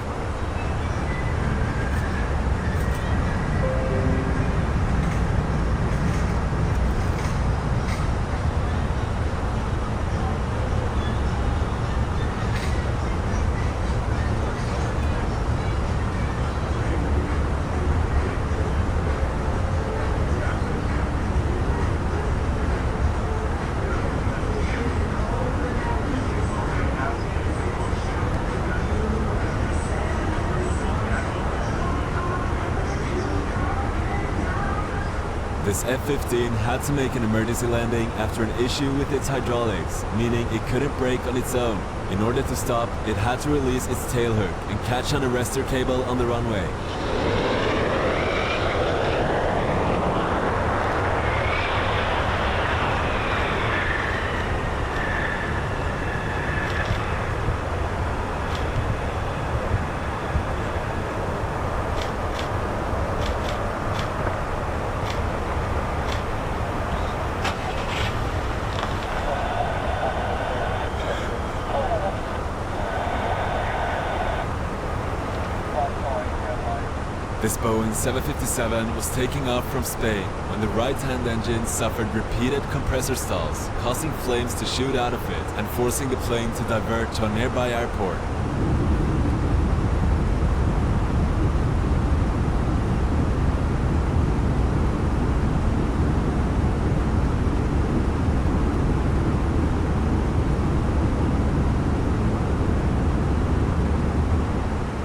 Speaker 5: This F-15 had to make an emergency landing after an issue with its hydraulics, meaning it couldn't brake on its own. In order to stop, it had to release its tailhook and catch an arrestor cable on the runway. This Boeing 757 was taking off from Spain when the right-hand engine suffered repeated compressor stalls, causing flames to shoot out of it and forcing the plane to divert to a nearby airport.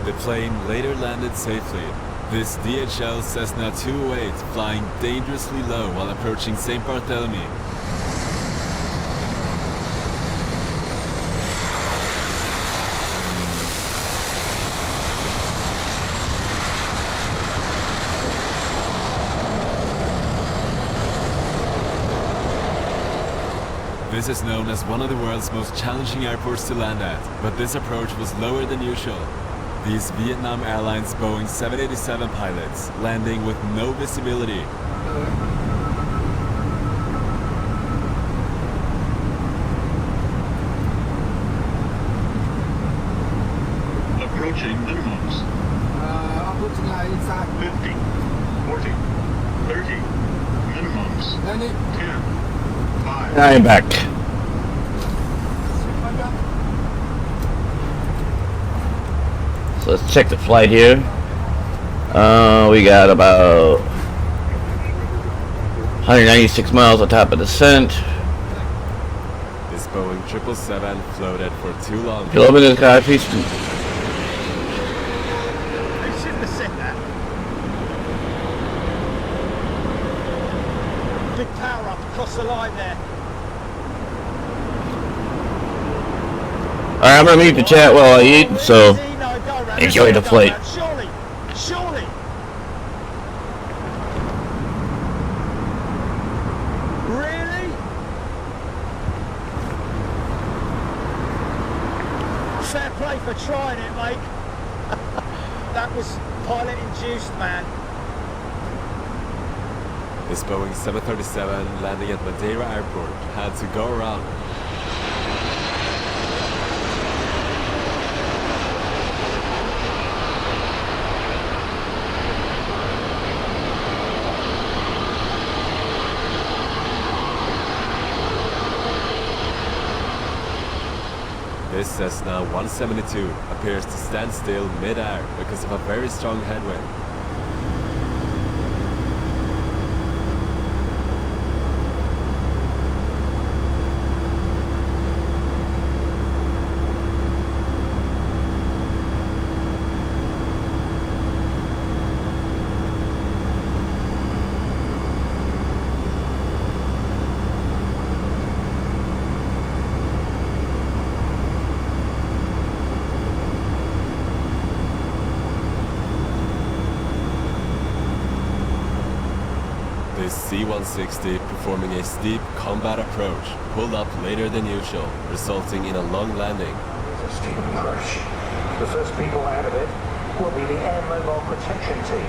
Speaker 5: The plane later landed safely. This DHL Cessna 208 flying dangerously low while approaching St. Barthélemy. This is known as one of the world's most challenging airports to land at, but this approach was lower than usual. These Vietnam Airlines Boeing 787 pilots landing with no visibility.
Speaker 12: Approaching minimums. 50, 40, 30, minimums. 10, 5.
Speaker 1: I am back. So let's check the flight here. We got about 196 miles on top of descent.
Speaker 5: This Boeing 777 floated for too long.
Speaker 1: You loving this guy, piece?
Speaker 8: They shouldn't have said that. Big power up across the line there.
Speaker 1: Alright, I'm gonna mute the chat while I eat, so enjoy the flight.
Speaker 8: Surely, surely. Really? Fair play for trying it, mate. That was pilot induced, man.
Speaker 5: This Boeing 737 landing at Madeira Airport had to go around. This Cessna 172 appears to stand still mid-air because of a very strong headwind. This C-160 performing a steep combat approach pulled up later than usual, resulting in a long landing.
Speaker 13: It's a steep approach. The first people out of it will be the Air Mobile Protection Team.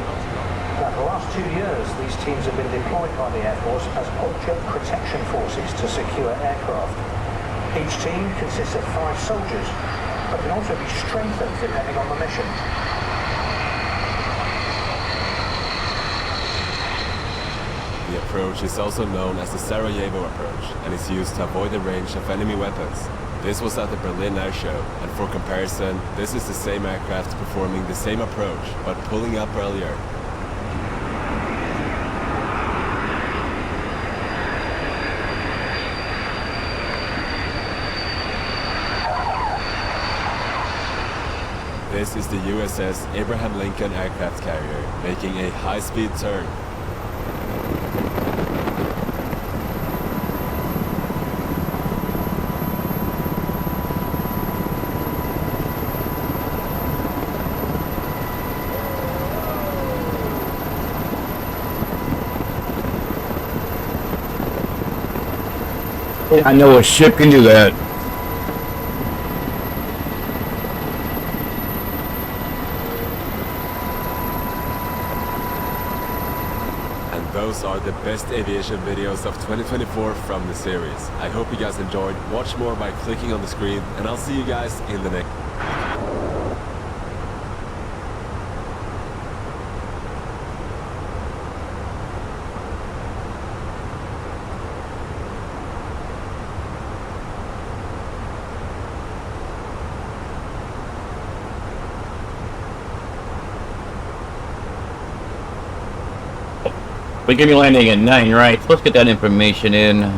Speaker 13: Now, for the last 2 years, these teams have been deployed by the Air Force as object protection forces to secure aircraft. Each team consists of 5 soldiers, but can also be strengthened depending on the mission.
Speaker 5: The approach is also known as the Sarajevo approach and is used to avoid the range of enemy weapons. This was at the Berlin Air Show, and for comparison, this is the same aircraft performing the same approach, but pulling up earlier. This is the USS Abraham Lincoln aircraft carrier, making a high-speed turn.
Speaker 1: I know a ship can do that.
Speaker 5: And those are the best aviation videos of 2024 from the series. I hope you guys enjoyed. Watch more by clicking on the screen, and I'll see you guys in the next.
Speaker 1: We're gonna be landing at 9, right? Let's get that information in.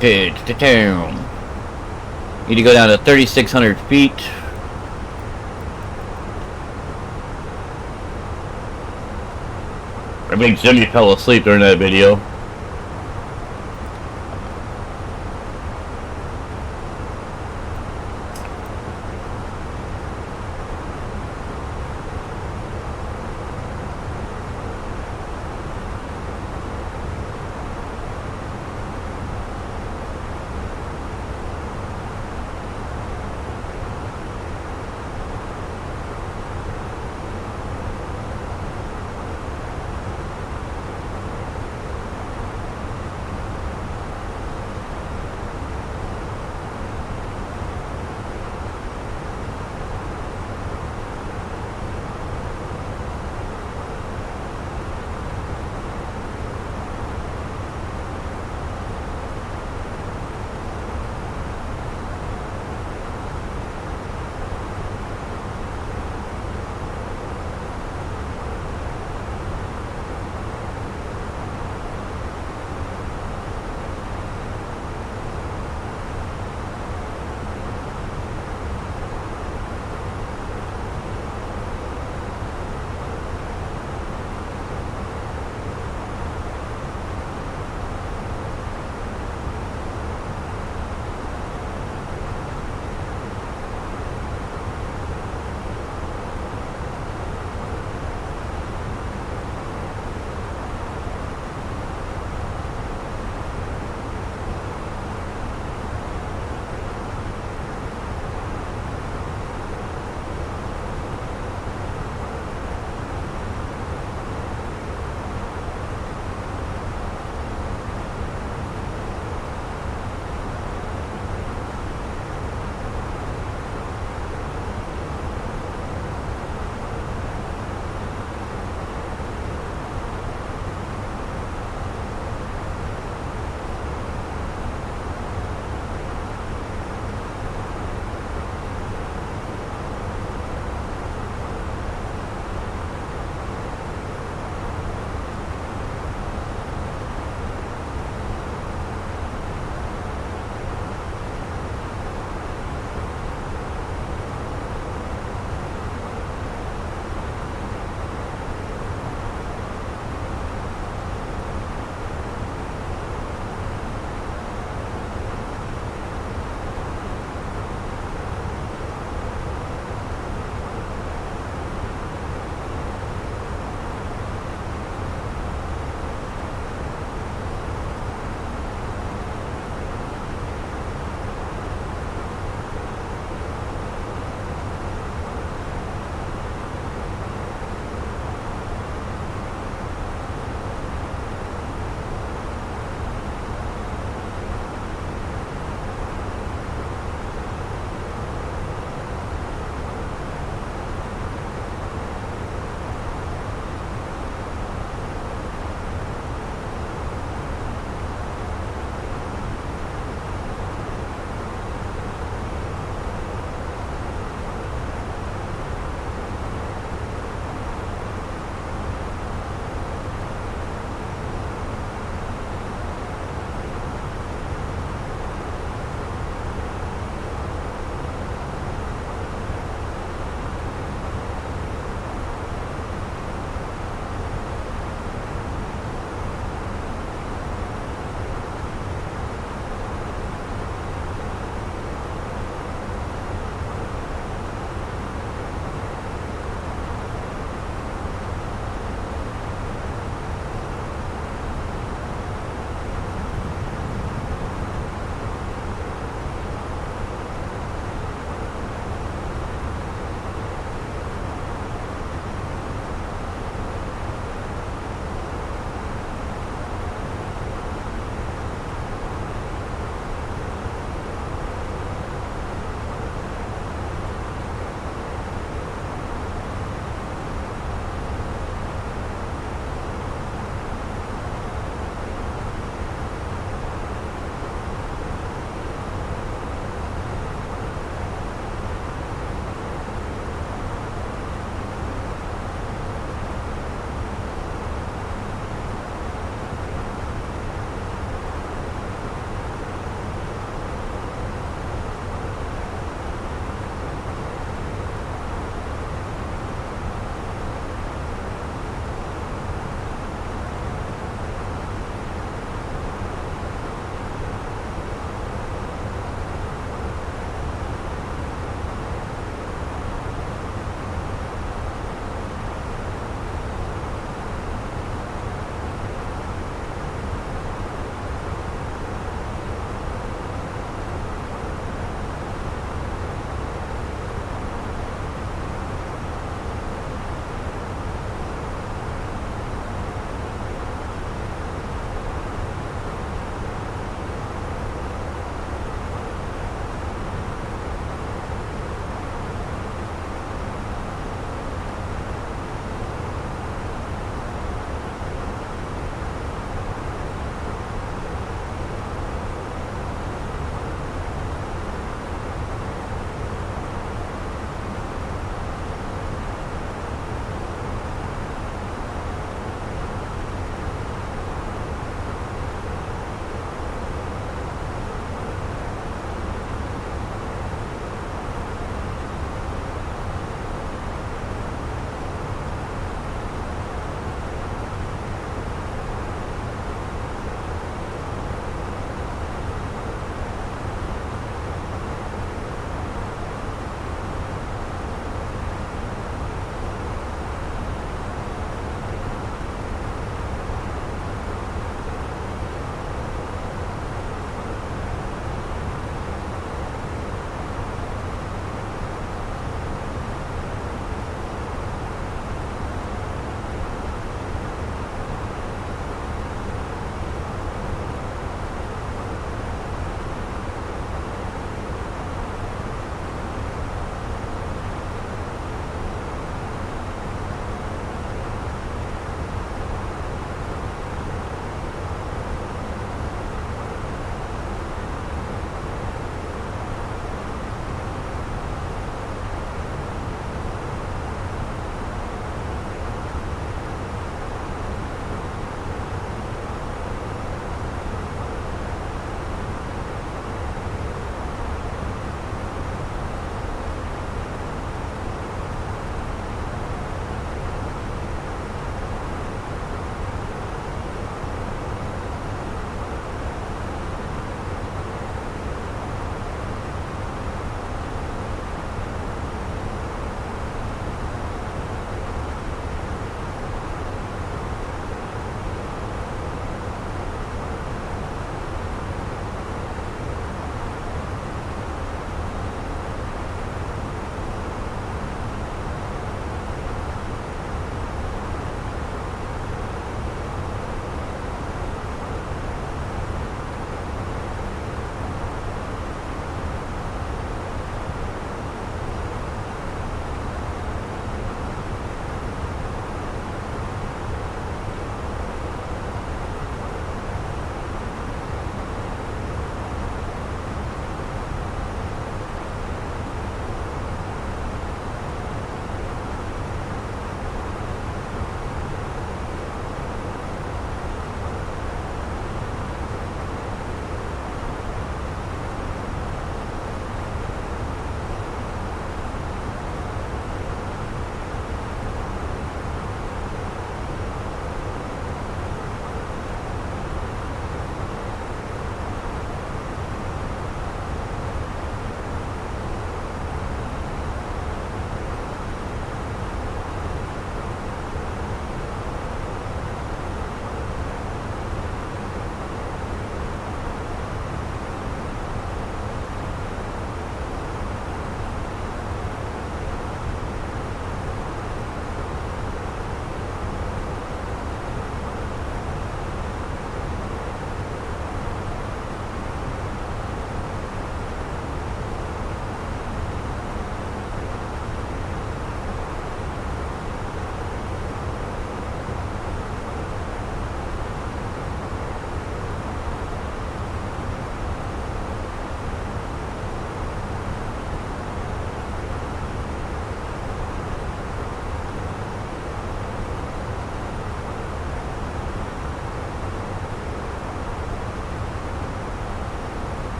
Speaker 1: Pitch to town. Need to go down to 3,600 feet. I think Jimmy fell asleep during that video.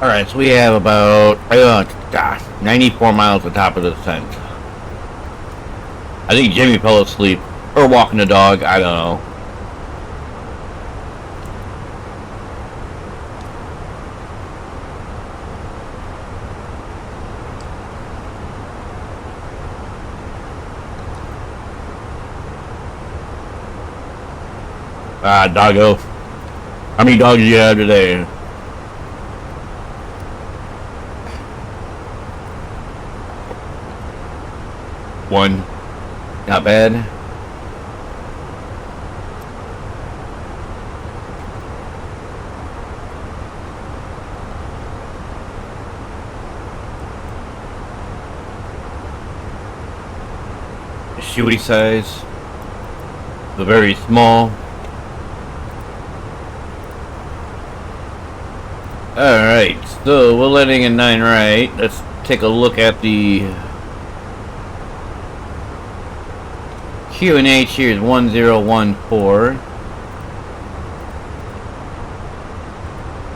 Speaker 1: Alright, so we have about 94 miles at the top of the descent. I think Jimmy fell asleep. Or walking the dog, I don't know. Ah, doggo. How many dogs do you have today? One. Not bad. Shooty size. The very small. Alright, so we're letting in 9 right. Let's take a look at the QNH. Here is 1014.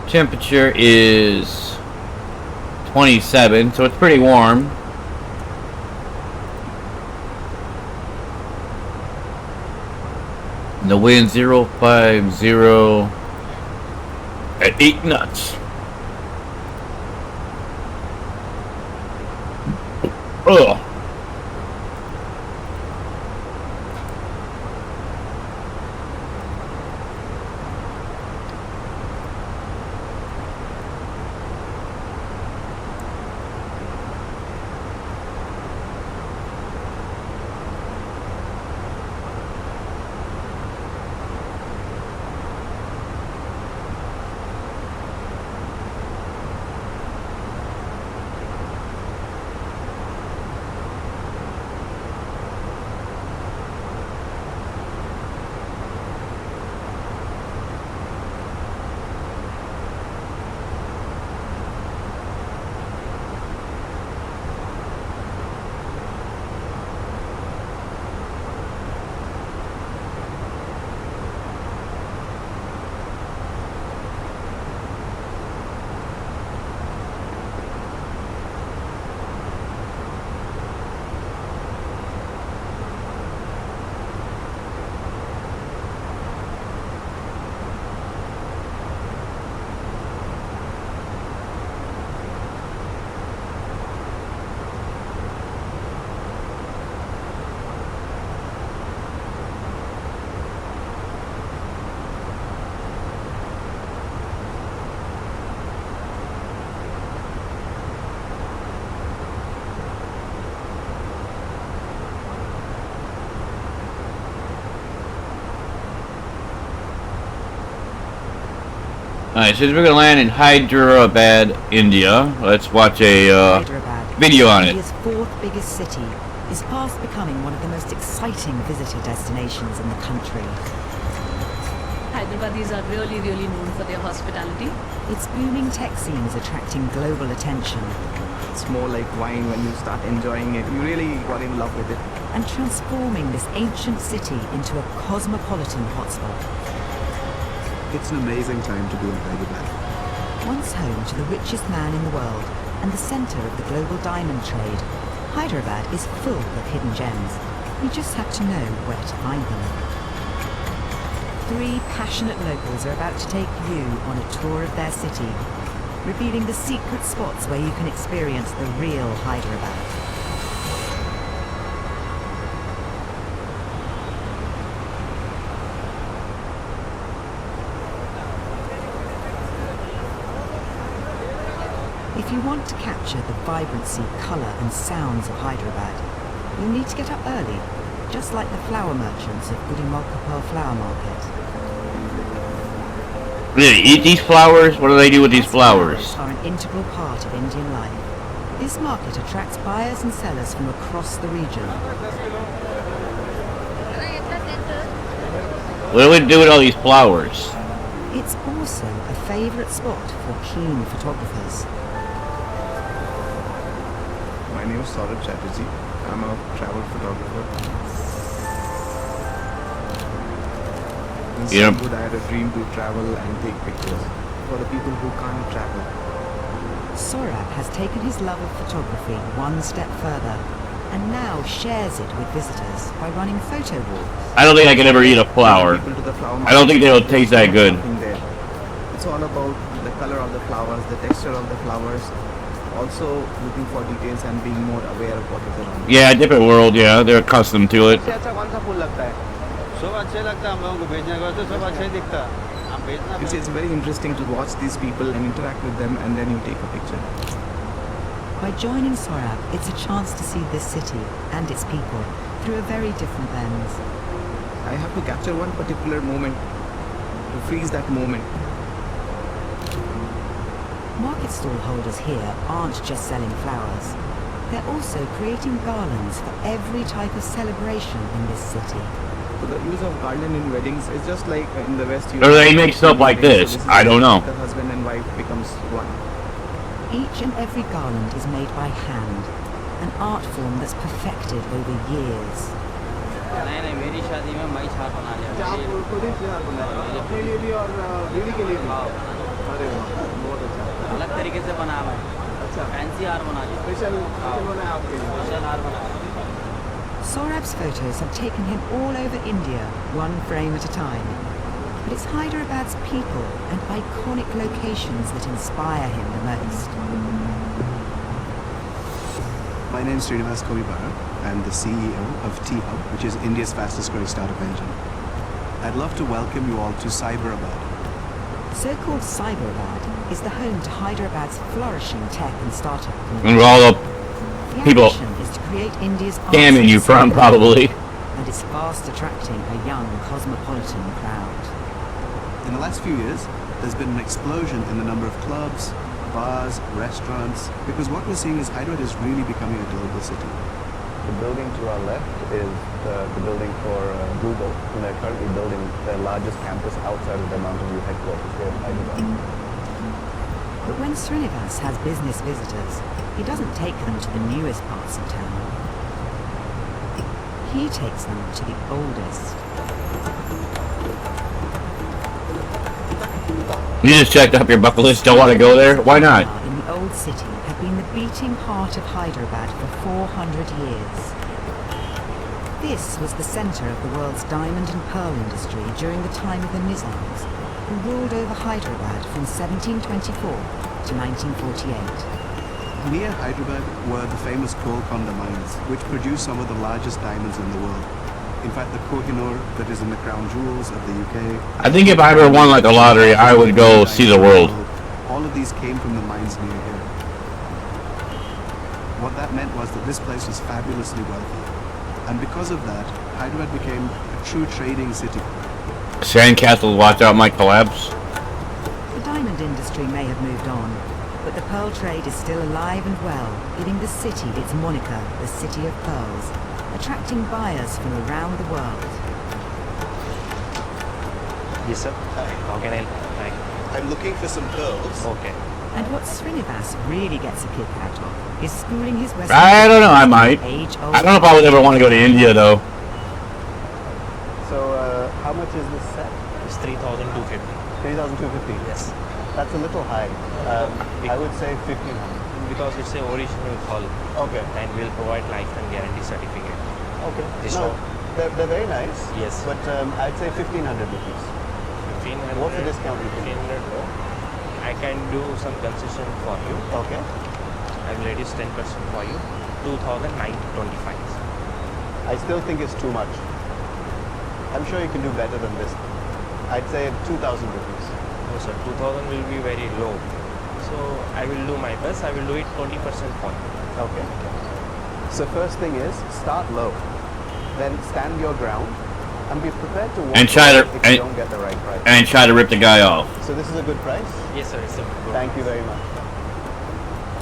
Speaker 1: Temperature is 27, so it's pretty warm. And the wind 050 at 8 knots. Ugh. Alright, so we're gonna land in Hyderabad, India. Let's watch a video on it.
Speaker 14: India's fourth biggest city is fast becoming one of the most exciting visitor destinations in the country.
Speaker 4: Hyderabadis are really known for their hospitality.
Speaker 14: Its booming tech scene is attracting global attention.
Speaker 15: It's more like wine when you start enjoying it. You really got in love with it.
Speaker 14: And transforming this ancient city into a cosmopolitan hotspot.
Speaker 15: It's an amazing time to be in Hyderabad.
Speaker 14: Once home to the richest man in the world and the center of the global diamond trade, Hyderabad is full of hidden gems. You just have to know where to find them. 3 passionate locals are about to take you on a tour of their city, revealing the secret spots where you can experience the real Hyderabad. If you want to capture the vibrancy, colour and sounds of Hyderabad, you'll need to get up early, just like the flower merchants of Gudimolkapur Flower Market.
Speaker 1: Do they eat these flowers? What do they do with these flowers?
Speaker 14: Are an integral part of Indian life. This market attracts buyers and sellers from across the region.
Speaker 1: What do we do with all these flowers?
Speaker 14: It's also a favourite spot for keen photographers.
Speaker 15: My name is Saurabh Chatterjee. I'm a travel photographer. In Childhood, I had a dream to travel and take pictures for the people who can't travel.
Speaker 14: Saurabh has taken his love of photography one step further and now shares it with visitors by running photo walks.
Speaker 1: I don't think I could ever eat a flower. I don't think they'll taste that good.
Speaker 15: It's all about the color of the flowers, the texture of the flowers, also looking for details and being more aware of what is around.
Speaker 1: Yeah, different world, yeah, they're accustomed to it.
Speaker 15: It's very interesting to watch these people and interact with them, and then you take a picture.
Speaker 14: By joining Saurabh, it's a chance to see this city and its people through a very different lens.
Speaker 15: I have to capture one particular moment, to freeze that moment.
Speaker 14: Market stall holders here aren't just selling flowers. They're also creating garlands for every type of celebration in this city.
Speaker 15: So the use of garland in weddings is just like in the West.
Speaker 1: Or they make stuff like this. I don't know.
Speaker 15: The husband and wife becomes one.
Speaker 14: Each and every garland is made by hand, an art form that's perfected over years. Saurabh's photos have taken him all over India, one frame at a time. But it's Hyderabad's people and iconic locations that inspire him the most.
Speaker 16: My name is Srinivas Kovibara. I'm the CEO of T-Hub, which is India's fastest growing startup engine. I'd love to welcome you all to Cyberabad.
Speaker 14: So-called Cyberabad is the home to Hyderabad's flourishing tech and startup
Speaker 1: And
Speaker 14: community.
Speaker 1: all the
Speaker 14: The
Speaker 1: people
Speaker 14: ambition is to create India's
Speaker 1: scamming you from, probably.
Speaker 14: and is fast attracting a young cosmopolitan crowd.
Speaker 16: In the last few years, there's been an explosion in the number of clubs, bars, restaurants, because what we're seeing is Hyderabad is really becoming a global city.
Speaker 17: The building to our left is the building for Google, and they're currently building their largest campus outside of their Mountain View headquarters here in Hyderabad.
Speaker 14: But when Srinivas has business visitors, he doesn't take them to the newest parts of town. He takes them to the oldest.
Speaker 1: You just checked up your bucket list, don't want to go there? Why not?
Speaker 14: In the old city have been the beating heart of Hyderabad for 400 years. This was the center of the world's diamond and pearl industry during the time of the Nizams, who ruled over Hyderabad from 1724 to 1948.
Speaker 16: Near Hyderabad were the famous Golconda mines, which produce some of the largest diamonds in the world. In fact, the Kohinoor that is in the crown jewels of the UK.
Speaker 1: I think if I ever won like a lottery, I would go see the world.
Speaker 16: All of these came from the mines near here. What that meant was that this place was fabulously wealthy. And because of that, Hyderabad became a true trading city.
Speaker 1: Sandcastles, watch out, might collapse.
Speaker 14: The diamond industry may have moved on, but the pearl trade is still alive and well, giving the city its moniker, the City of Pearls, attracting buyers from around the world.
Speaker 17: Yes, sir. How can I help?
Speaker 16: I'm looking for some pearls.
Speaker 17: Okay.
Speaker 14: And what Srinivas really gets a kick out of is schooling his Western
Speaker 1: I don't know, I might.
Speaker 14: age-old
Speaker 1: I don't know if I would ever want to go to India, though.
Speaker 17: So, how much is this set?
Speaker 18: It's 3,250.
Speaker 17: 3,250?
Speaker 18: Yes.
Speaker 17: That's a little high. I would say 1,500.
Speaker 18: Because it's a original hull.
Speaker 17: Okay.
Speaker 18: And we'll provide lifetime guarantee certificate.
Speaker 17: Okay.
Speaker 18: This
Speaker 17: No,
Speaker 18: one.
Speaker 17: they're very nice.
Speaker 18: Yes.
Speaker 17: But I'd say 1,500 rupees.
Speaker 18: 1,500.
Speaker 17: What's the discount you can do?
Speaker 18: 1,500 no. I can do some concession for you.
Speaker 17: Okay.
Speaker 18: I will reduce 10% for you. 2,925.
Speaker 17: I still think it's too much. I'm sure you can do better than this. I'd say 2,000 rupees.
Speaker 18: No sir, 2,000 will be very low. So I will do my best. I will do it 20% for you.
Speaker 17: Okay. So first thing is start low, then stand your ground, and be prepared to walk
Speaker 1: And try to
Speaker 17: if you don't get the right price.
Speaker 1: and try to rip the guy off.
Speaker 17: So this is a good price?
Speaker 18: Yes sir, it's a good.
Speaker 17: Thank you very much.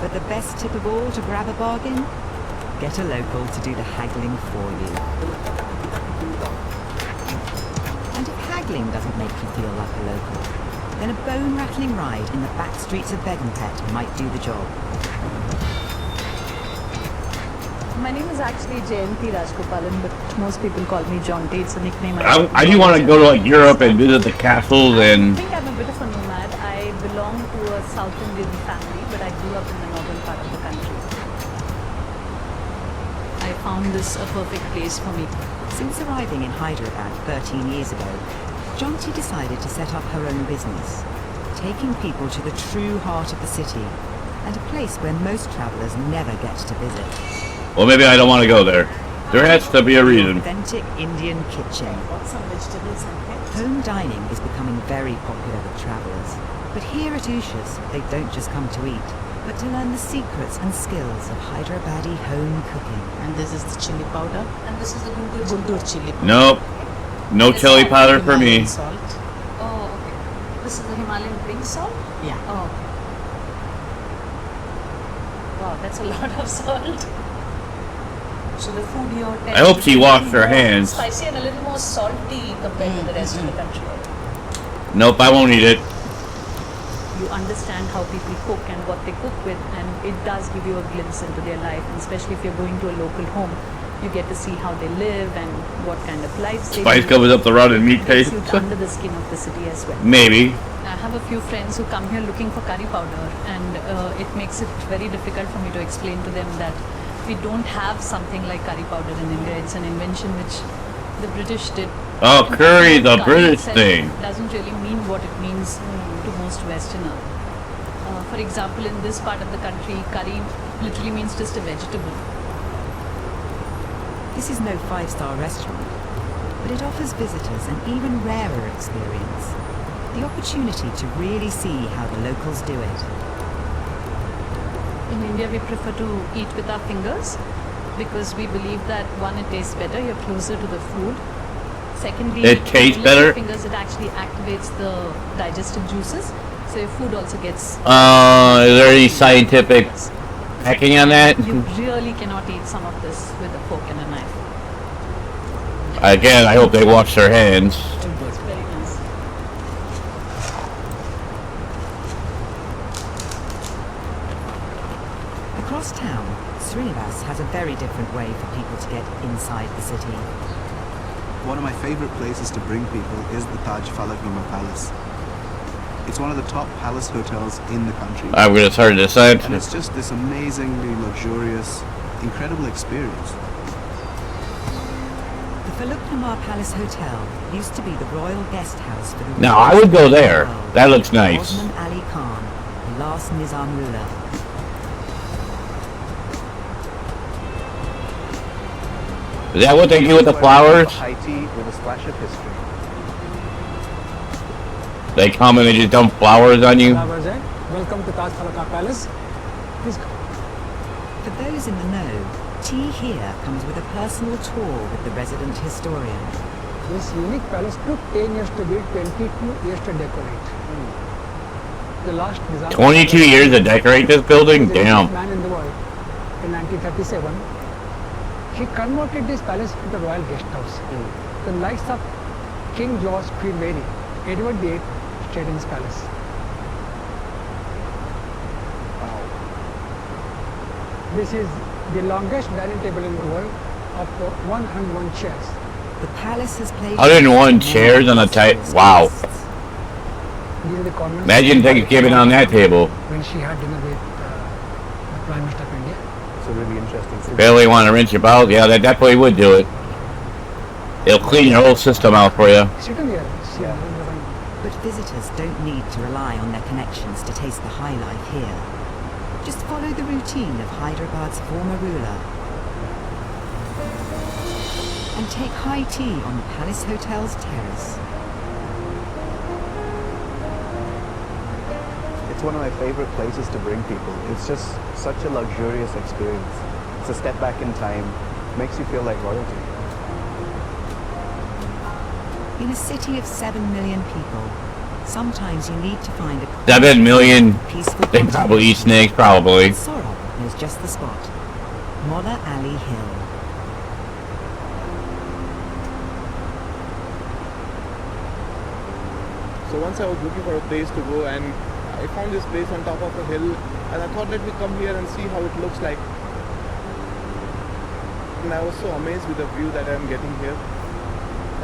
Speaker 14: But the best tip of all to grab a bargain? Get a local to do the haggling for you. And if haggling doesn't make you feel like a local, then a bone-rattling ride in the back streets of Begumpet might do the job.
Speaker 19: My name is actually Jayanti Rajgopalan, but most people call me Jonty. It's a nickname.
Speaker 1: I do want to go to like Europe and visit the castles and.
Speaker 19: I think I'm a bit of a nomad. I belong to a South Indian family, but I grew up in the northern part of the country. I found this a perfect place for me.
Speaker 14: Since arriving in Hyderabad 13 years ago, Jonty decided to set up her own business, taking people to the true heart of the city and a place where most travellers never get to visit.
Speaker 1: Well, maybe I don't want to go there. There has to be a reason.
Speaker 14: Authentic Indian kitchen. Home dining is becoming very popular with travellers. But here at Usha's, they don't just come to eat, but to learn the secrets and skills of Hyderabadi home cooking.
Speaker 20: And this is the chili powder. And this is the Guntur chili powder.
Speaker 1: Nope. No chili powder for me.
Speaker 20: Salt.
Speaker 19: Oh, okay. This is the Himalayan pink salt?
Speaker 20: Yeah.
Speaker 19: Oh. Wow, that's a lot of salt.
Speaker 20: So the food here
Speaker 1: I hope she washed her hands.
Speaker 20: spicy and a little more salty compared to the rest of the country.
Speaker 1: Nope, I won't eat it.
Speaker 19: You understand how people cook and what they cook with, and it does give you a glimpse into their life, and especially if you're going to a local home, you get to see how they live and what kind of lives they
Speaker 1: Spice
Speaker 19: live.
Speaker 1: covers up the rotted meat taste.
Speaker 19: It's under the skin of the city as well.
Speaker 1: Maybe.
Speaker 19: I have a few friends who come here looking for curry powder, and it makes it very difficult for me to explain to them that we don't have something like curry powder in India. It's an invention which the British did.
Speaker 1: Oh, curry, the
Speaker 19: Curry
Speaker 1: British
Speaker 19: itself
Speaker 1: thing.
Speaker 19: doesn't really mean what it means to most Westerners. For example, in this part of the country, curry literally means just a vegetable.
Speaker 14: This is no five-star restaurant, but it offers visitors an even rarer experience. The opportunity to really see how the locals do it.
Speaker 19: In India, we prefer to eat with our fingers because we believe that one, it tastes better, you're closer to the food. Secondly,
Speaker 1: It tastes
Speaker 19: when you lick
Speaker 1: better?
Speaker 19: your fingers, it actually activates the digestive juices, so your food also gets.
Speaker 1: Is there any scientific hacking on that?
Speaker 19: You really cannot eat some of this with a fork and a knife.
Speaker 1: Again, I hope they wash their hands.
Speaker 19: It's very nice.
Speaker 14: Across town, Srinivas has a very different way for people to get inside the city.
Speaker 16: One of my favorite places to bring people is the Taj Falaknuma Palace. It's one of the top palace hotels in the country.
Speaker 1: I'm gonna start to decide.
Speaker 16: And it's just this amazingly luxurious, incredible experience.
Speaker 14: The Falaknuma Palace Hotel used to be the royal guest house for the
Speaker 1: Now, I would go there. That looks nice.
Speaker 14: Osman Ali Khan, the last Nizam ruler.
Speaker 1: Is that what they do with the flowers?
Speaker 17: High tea with a splash of history.
Speaker 1: They come and they just dump flowers on you?
Speaker 10: Welcome to Taj Falaknuma Palace. Please come.
Speaker 14: For those in the know, tea here comes with a personal tour with the resident historian.
Speaker 10: This unique palace took 10 years to build, 22 years to decorate. The last Nizam
Speaker 1: 22 years to decorate this building?
Speaker 10: was the
Speaker 1: Damn.
Speaker 10: richest man in the world. In 1937, he converted this palace into a royal guest house. The likes of King George, Queen Mary, Edward VIII stayed in this palace. This is the longest dining table in the world of 101 chairs.
Speaker 14: The palace has played
Speaker 1: 101 chairs on a type. Wow.
Speaker 10: These are the comments
Speaker 1: Imagine Thanksgiving on that table.
Speaker 10: when she had dinner with the Prime Minister of India.
Speaker 17: It's a really interesting.
Speaker 1: Barely want to rinse your bowels? Yeah, that definitely would do it. It'll clean your whole system out for you.
Speaker 10: Sitting here,
Speaker 14: But visitors don't need to rely on their connections to taste the high life here. Just follow the routine of Hyderabad's former ruler and take high tea on Palace Hotel's terrace.
Speaker 17: It's one of my favorite places to bring people. It's just such a luxurious experience. It's a step back in time, makes you feel like royalty.
Speaker 14: In a city of 7 million people, sometimes you need to find a
Speaker 1: 7 million.
Speaker 14: peaceful
Speaker 1: They probably eat snakes, probably.
Speaker 14: Sorab knows just the spot. Molla Ali Hill.
Speaker 15: So once I was looking for a place to go and I found this place on top of a hill and I thought let me come here and see how it looks like. And I was so amazed with the view that I'm getting here.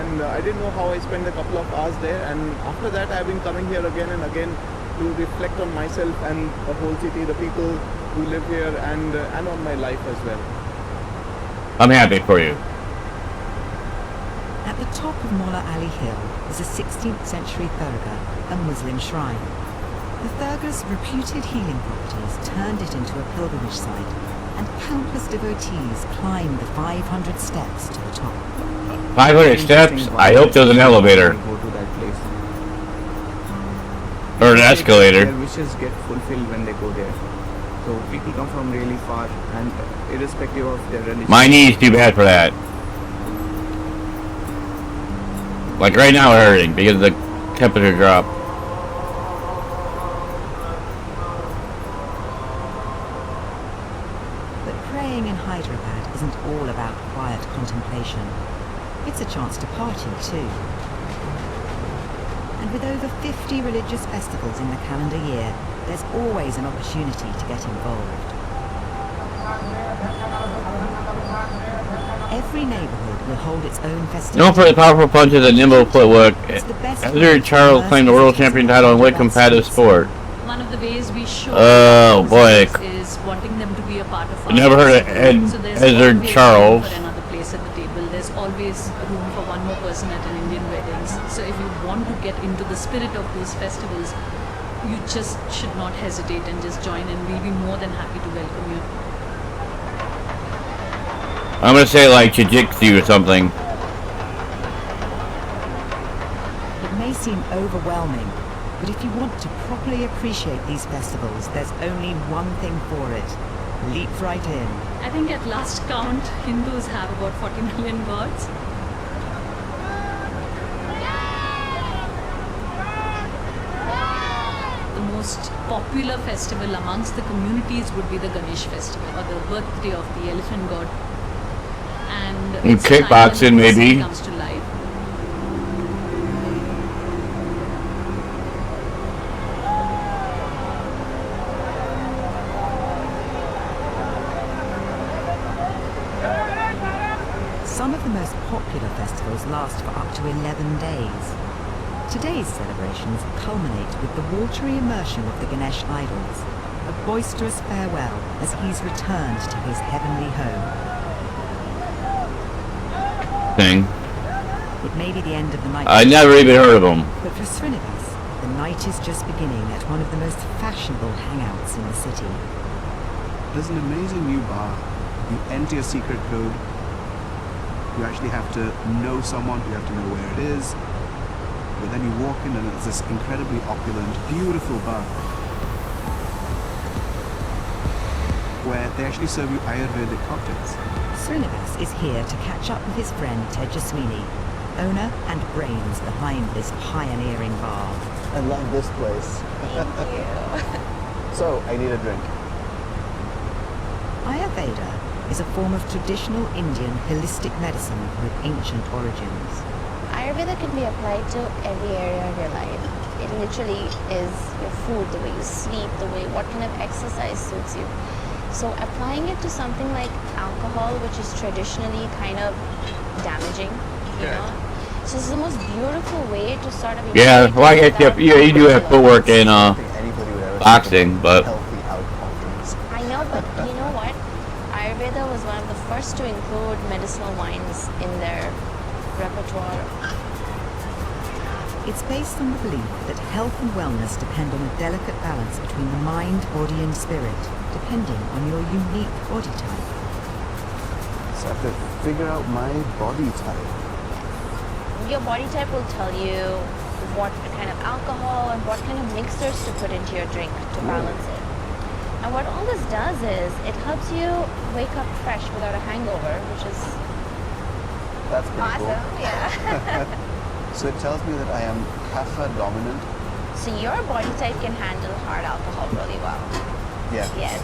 Speaker 15: And I didn't know how I spent a couple of hours there, and after that I've been coming here again and again to reflect on myself and the whole city, the people who live here, and on my life as well.
Speaker 1: I'm happy for you.
Speaker 14: At the top of Molla Ali Hill is a 16th century Dargah, a Muslim shrine. The Dargah's reputed healing properties turned it into a pilgrimage site, and countless devotees climbed the 500 steps to the top.
Speaker 1: 500 steps? I hope there's an elevator.
Speaker 15: Go to that place.
Speaker 1: Or an escalator.
Speaker 15: Their wishes get fulfilled when they go there. So people come from really far, and irrespective of their religion.
Speaker 1: My knee's too bad for that. Like right now it's hurting because of the temperature drop.
Speaker 14: But praying in Hyderabad isn't all about quiet contemplation. It's a chance to party too. And with over 50 religious festivals in the calendar year, there's always an opportunity to get involved. Every neighborhood will hold its own festival.
Speaker 1: Known for the powerful punches and nimble footwork, Elder Charles claimed the world champion title in weight competitive sport.
Speaker 19: One of the ways we show
Speaker 1: Oh boy.
Speaker 19: is wanting them to be a part of our
Speaker 1: Never heard of Ezra Charles.
Speaker 19: For another place at the table. There's always room for one more person at an Indian weddings. So if you want to get into the spirit of those festivals, you just should not hesitate and just join, and we'll be more than happy to welcome you.
Speaker 1: I'm gonna say like Jiu-Jitsu or something.
Speaker 14: It may seem overwhelming, but if you want to properly appreciate these festivals, there's only one thing for it. Leap right in.
Speaker 19: I think at last count, Hindus have about 40 million gods. The most popular festival amongst the communities would be the Ganesh festival, or the birthday of the elephant god. And it's a time when
Speaker 1: Kickboxing,
Speaker 19: the person
Speaker 1: maybe.
Speaker 19: comes to life.
Speaker 14: Some of the most popular festivals last for up to 11 days. Today's celebrations culminate with the watery immersion of the Ganesh idols, a boisterous farewell as he's returned to his heavenly home.
Speaker 1: Thing.
Speaker 14: It may be the end of the night.
Speaker 1: I never even heard of him.
Speaker 14: But for Srinivas, the night is just beginning at one of the most fashionable hangouts in the city.
Speaker 16: There's an amazing new bar. You enter your secret code. You actually have to know someone, you have to know where it is. But then you walk in and it's this incredibly opulent, beautiful bar where they actually serve you Ayurvedic cocktails.
Speaker 14: Srinivas is here to catch up with his friend Tejaswini, owner and brains behind this pioneering bar.
Speaker 17: I love this place.
Speaker 14: Thank you.
Speaker 17: So, I need a drink.
Speaker 14: Ayurveda is a form of traditional Indian holistic medicine with ancient origins.
Speaker 21: Ayurveda can be applied to every area of your life. It literally is your food, the way you sleep, the way, what kind of exercise suits you. So applying it to something like alcohol, which is traditionally kind of damaging, you know? So this is the most beautiful way to sort of...
Speaker 1: Yeah, well I guess you do have footwork in boxing, but...
Speaker 21: I know, but you know what? Ayurveda was one of the first to include medicinal wines in their repertoire.
Speaker 14: It's based on the belief that health and wellness depend on a delicate balance between the mind, body and spirit, depending on your unique body type.
Speaker 17: So I have to figure out my body type.
Speaker 21: Your body type will tell you what kind of alcohol and what kind of mixers to put into your drink to balance it. And what all this does is, it helps you wake up fresh without a hangover, which is
Speaker 17: That's pretty
Speaker 21: awesome,
Speaker 17: cool.
Speaker 21: yeah.
Speaker 17: So it tells me that I am kapha dominant.
Speaker 21: So your body type can handle hard alcohol really well.
Speaker 17: Yeah.
Speaker 21: Yes.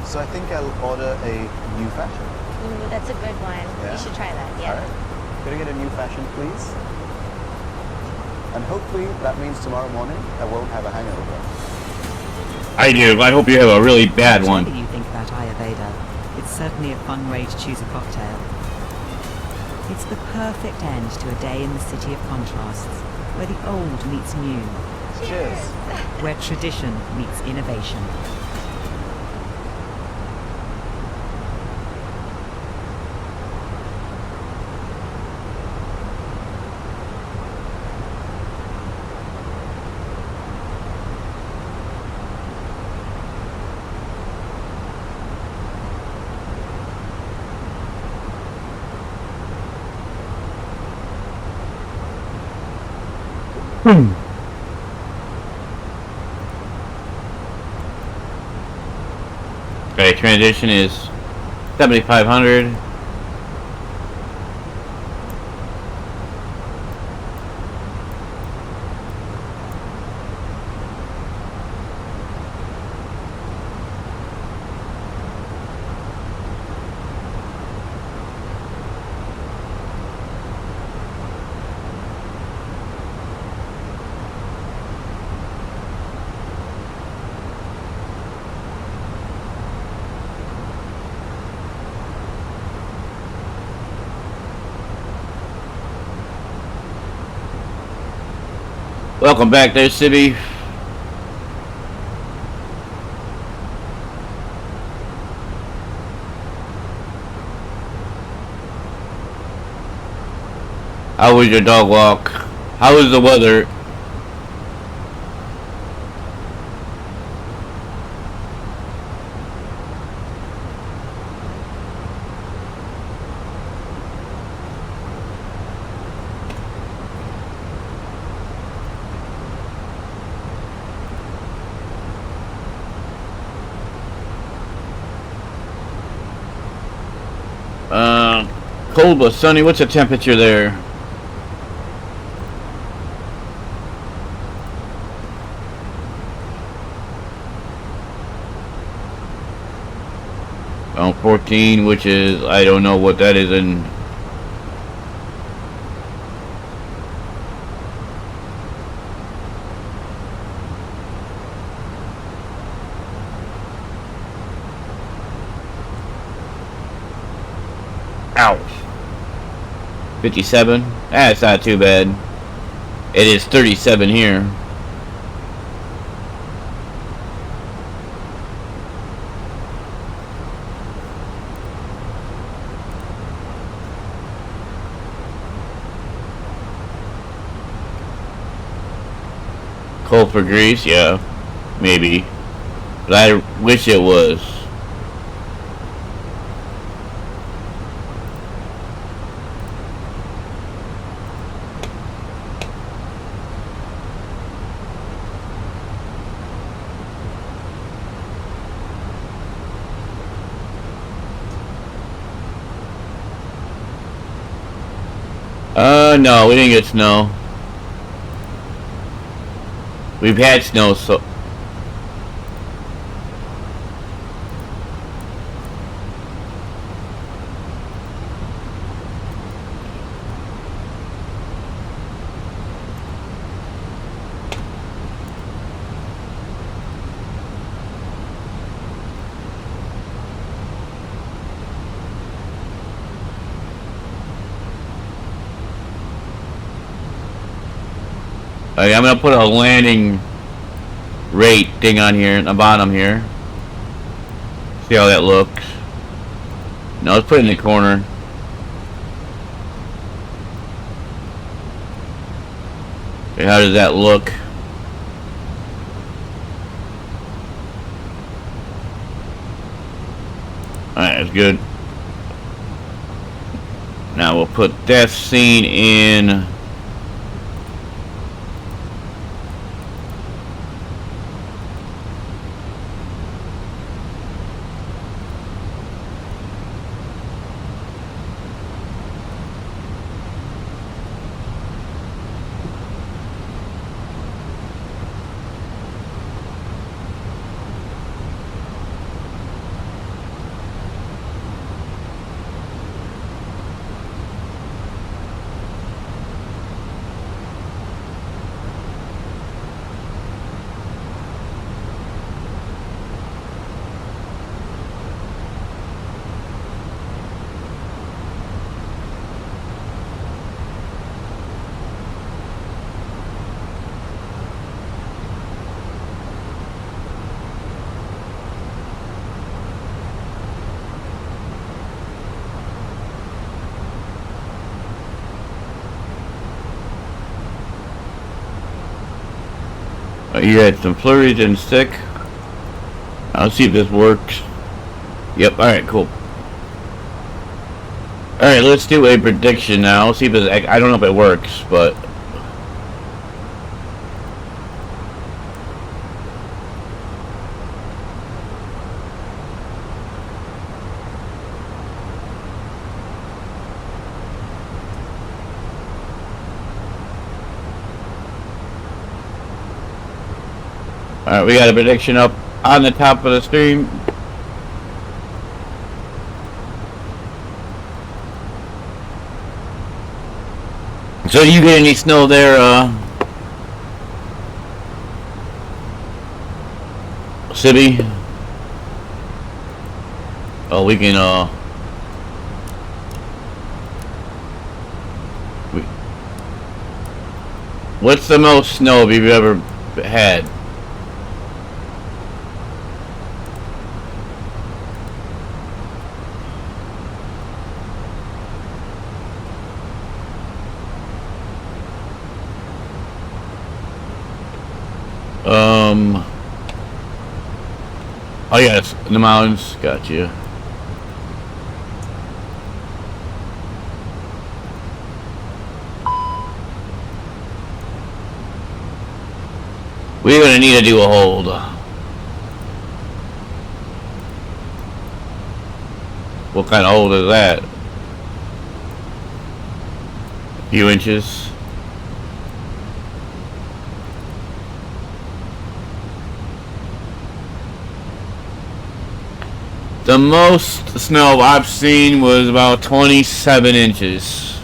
Speaker 17: So I think I'll order a new fashion.
Speaker 21: Ooh, that's a good one.
Speaker 17: Yeah.
Speaker 11: you
Speaker 21: should try that. Yeah.
Speaker 11: All right. Could I get a new fashion, please? And hopefully that means tomorrow morning I won't have a hangover.
Speaker 1: I do. I hope you have a really bad one.
Speaker 14: What do you think about Ayurveda? It's certainly a fun way to choose a cocktail. It's the perfect end to a day in the city of contrasts, where the old meets new,
Speaker 15: Cheers.
Speaker 14: where tradition meets innovation.
Speaker 1: Okay, transition is 7,500. Welcome back there, Sibby. How was your dog walk? How was the weather? Cold but sunny. What's the temperature there? On 14, which is, I don't know what that is in. Ouch. 57. That's not too bad. It is 37 here. Cold for Greece, yeah, maybe. But I wish it was. No, we didn't get snow. We've had snow, so... Okay, I'm gonna put a landing rate thing on here, in the bottom here. See how that looks. No, let's put it in the corner. Okay, how does that look? Alright, that's good. Now we'll put death scene in. You had some flurries and stick. I'll see if this works. Yep, alright, cool. Alright, let's do a prediction now. See if it, I don't know if it works, but... Alright, we got a prediction up on the top of the stream. So you get any snow there, Sibby? Oh, we can, what's the most snow you've ever had? Oh yes, the mountains. Gotcha. We're gonna need to do a hold. What kind of hold is that? A few inches. The most snow I've seen was about 27 inches.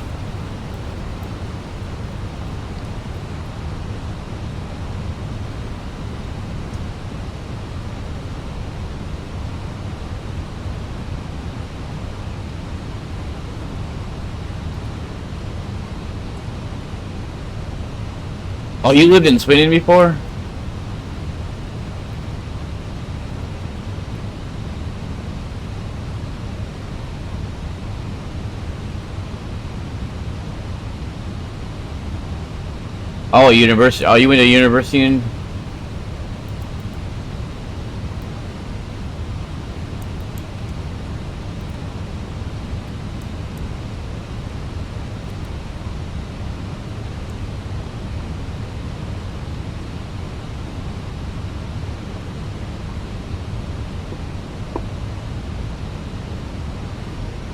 Speaker 1: Oh, you lived in Sweden before? Oh, university. Oh, you went to university in...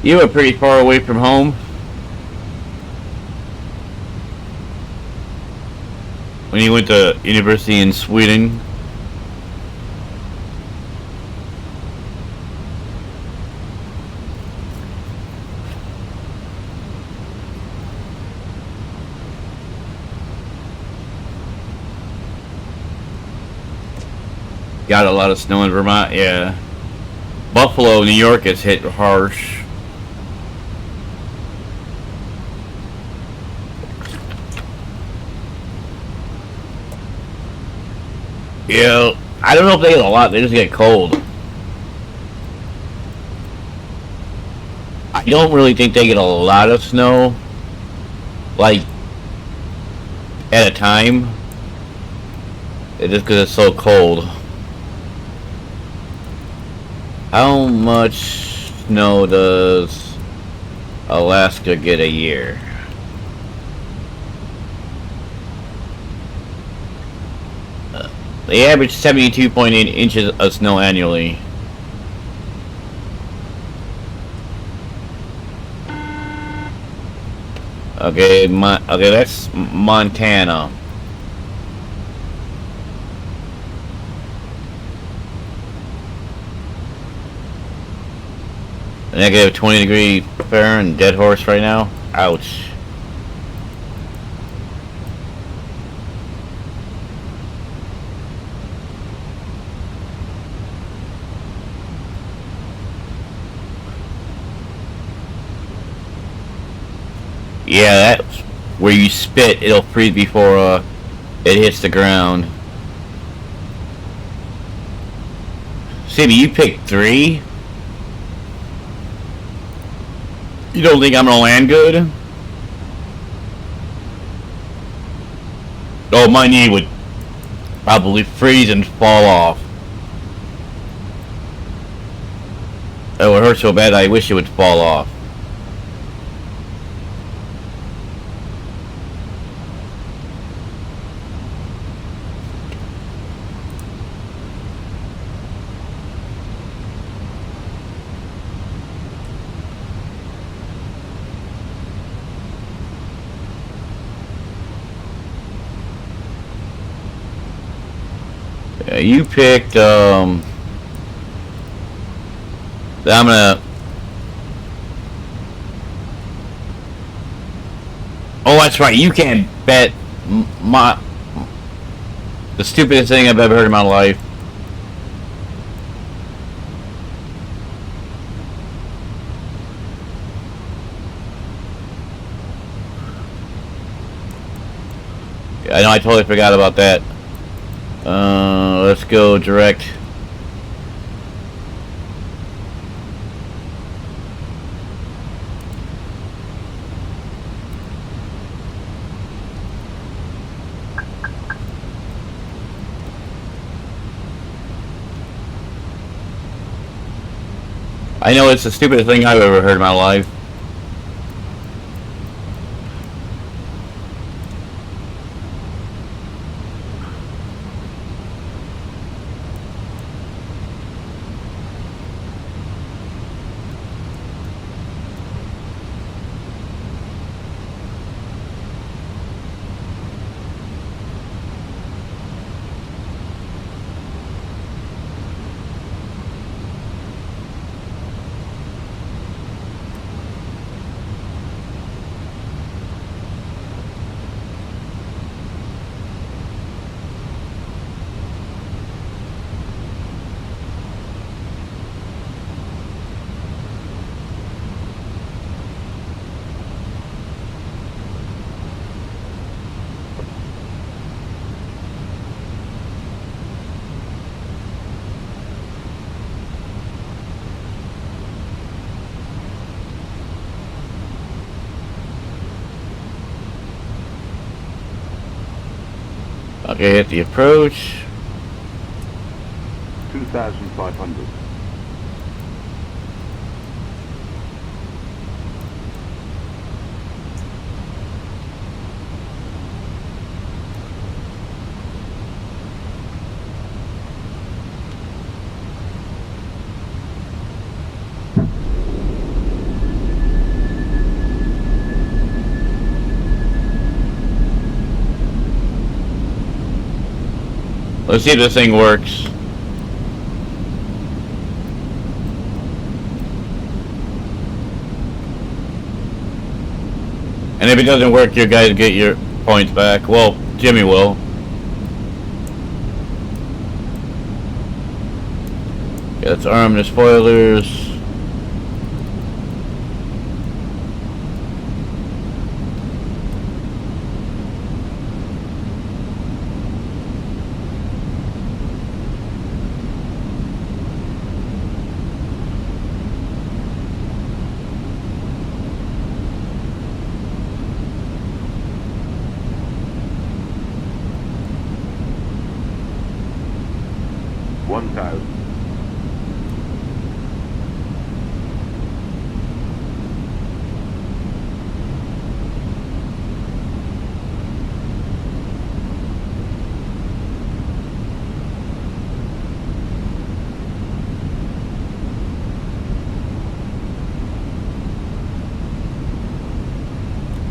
Speaker 1: You were pretty far away from home. When you went to university in Sweden. Got a lot of snow in Vermont, yeah. Buffalo, New York is hit harsh. Yeah, I don't know if they get a lot, they just get cold. I don't really think they get a lot of snow, like, at a time. It's just because it's so cold. How much snow does Alaska get a year? They average 72.8 inches of snow annually. Okay, okay, that's Montana. Negative 20 degree Fahrenheit, dead horse right now. Ouch. Yeah, that's where you spit, it'll freeze before it hits the ground. Sibby, you picked 3? You don't think I'm gonna land good? Oh, my knee would probably freeze and fall off. Oh, it hurts so bad I wish it would fall off. Yeah, you picked, I'm gonna... Oh, that's right, you can't bet the stupidest thing I've ever heard in my life. I know I totally forgot about that. Let's go direct. I know it's the stupidest thing I've ever heard in my life. Okay, hit the approach.
Speaker 12: 2,500.
Speaker 1: Let's see if this thing works. And if it doesn't work, you guys get your points back. Well, Jimmy will. Okay, let's arm the spoilers.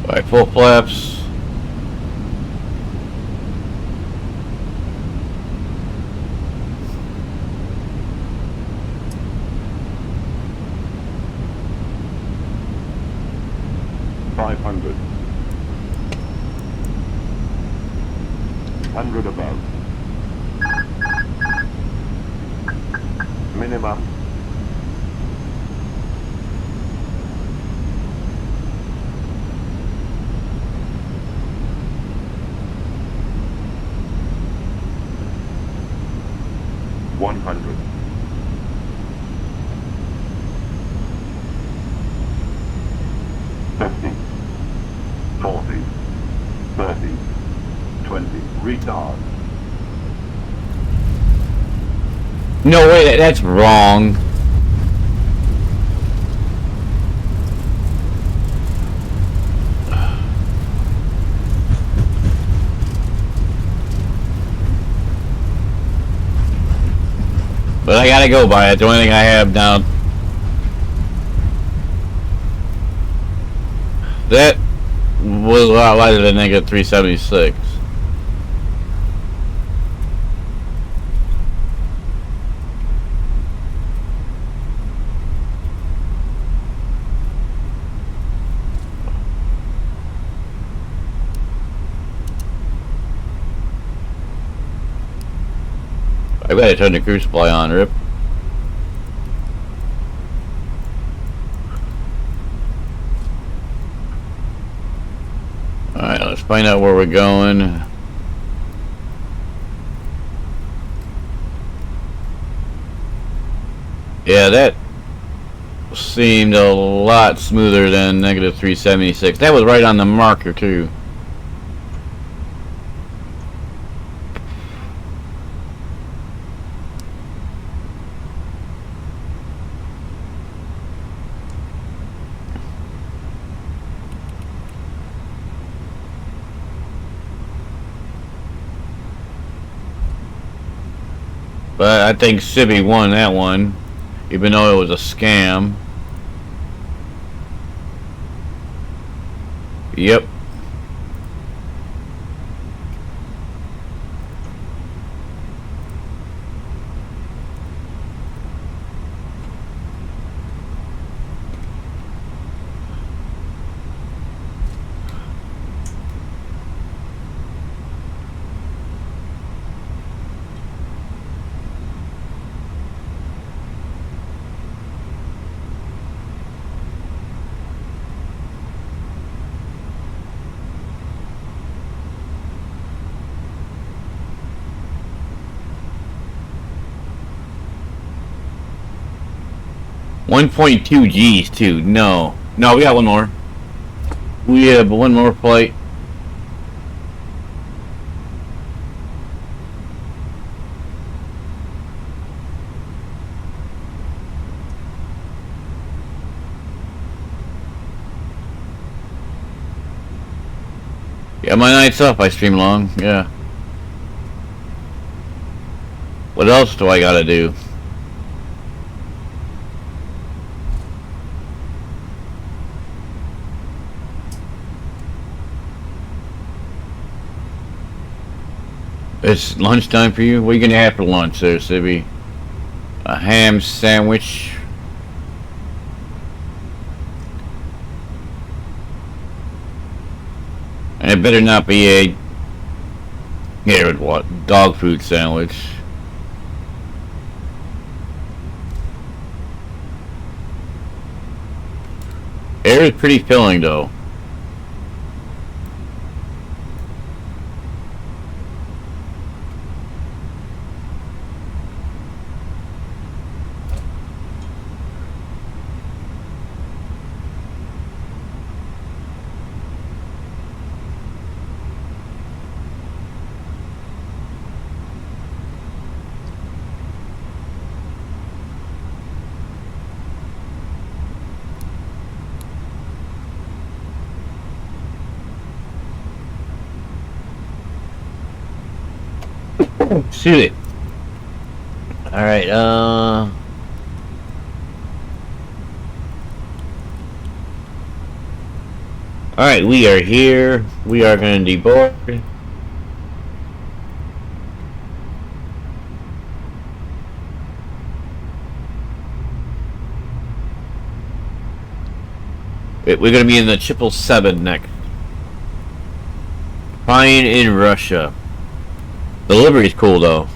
Speaker 1: Alright, full flaps.
Speaker 12: Above. Minimum. $100. 50. 40. 30. 20. Retard.
Speaker 1: No way, that's wrong. But I gotta go by it. The only thing I have now. That was a lot lighter than negative 376. I gotta turn the cruise supply on, Rip. Alright, let's find out where we're going. Yeah, that seemed a lot smoother than negative 376. That was right on the marker, too. But I think Sibby won that one, even though it was a scam. Yep. $1.2 G's too. No, we got one more. We have one more flight. Yeah, my night's up. I stream long. Yeah. What else do I gotta do? It's lunchtime for you? What are you gonna have for lunch there, Sibby? A ham sandwich. And it better not be a what? Dog food sandwich. Air is pretty filling though. Shoot it. Alright, Alright, we are here. We are going to deboard. We're going to be in the 777 next. Flying in Russia. The livery's cool though.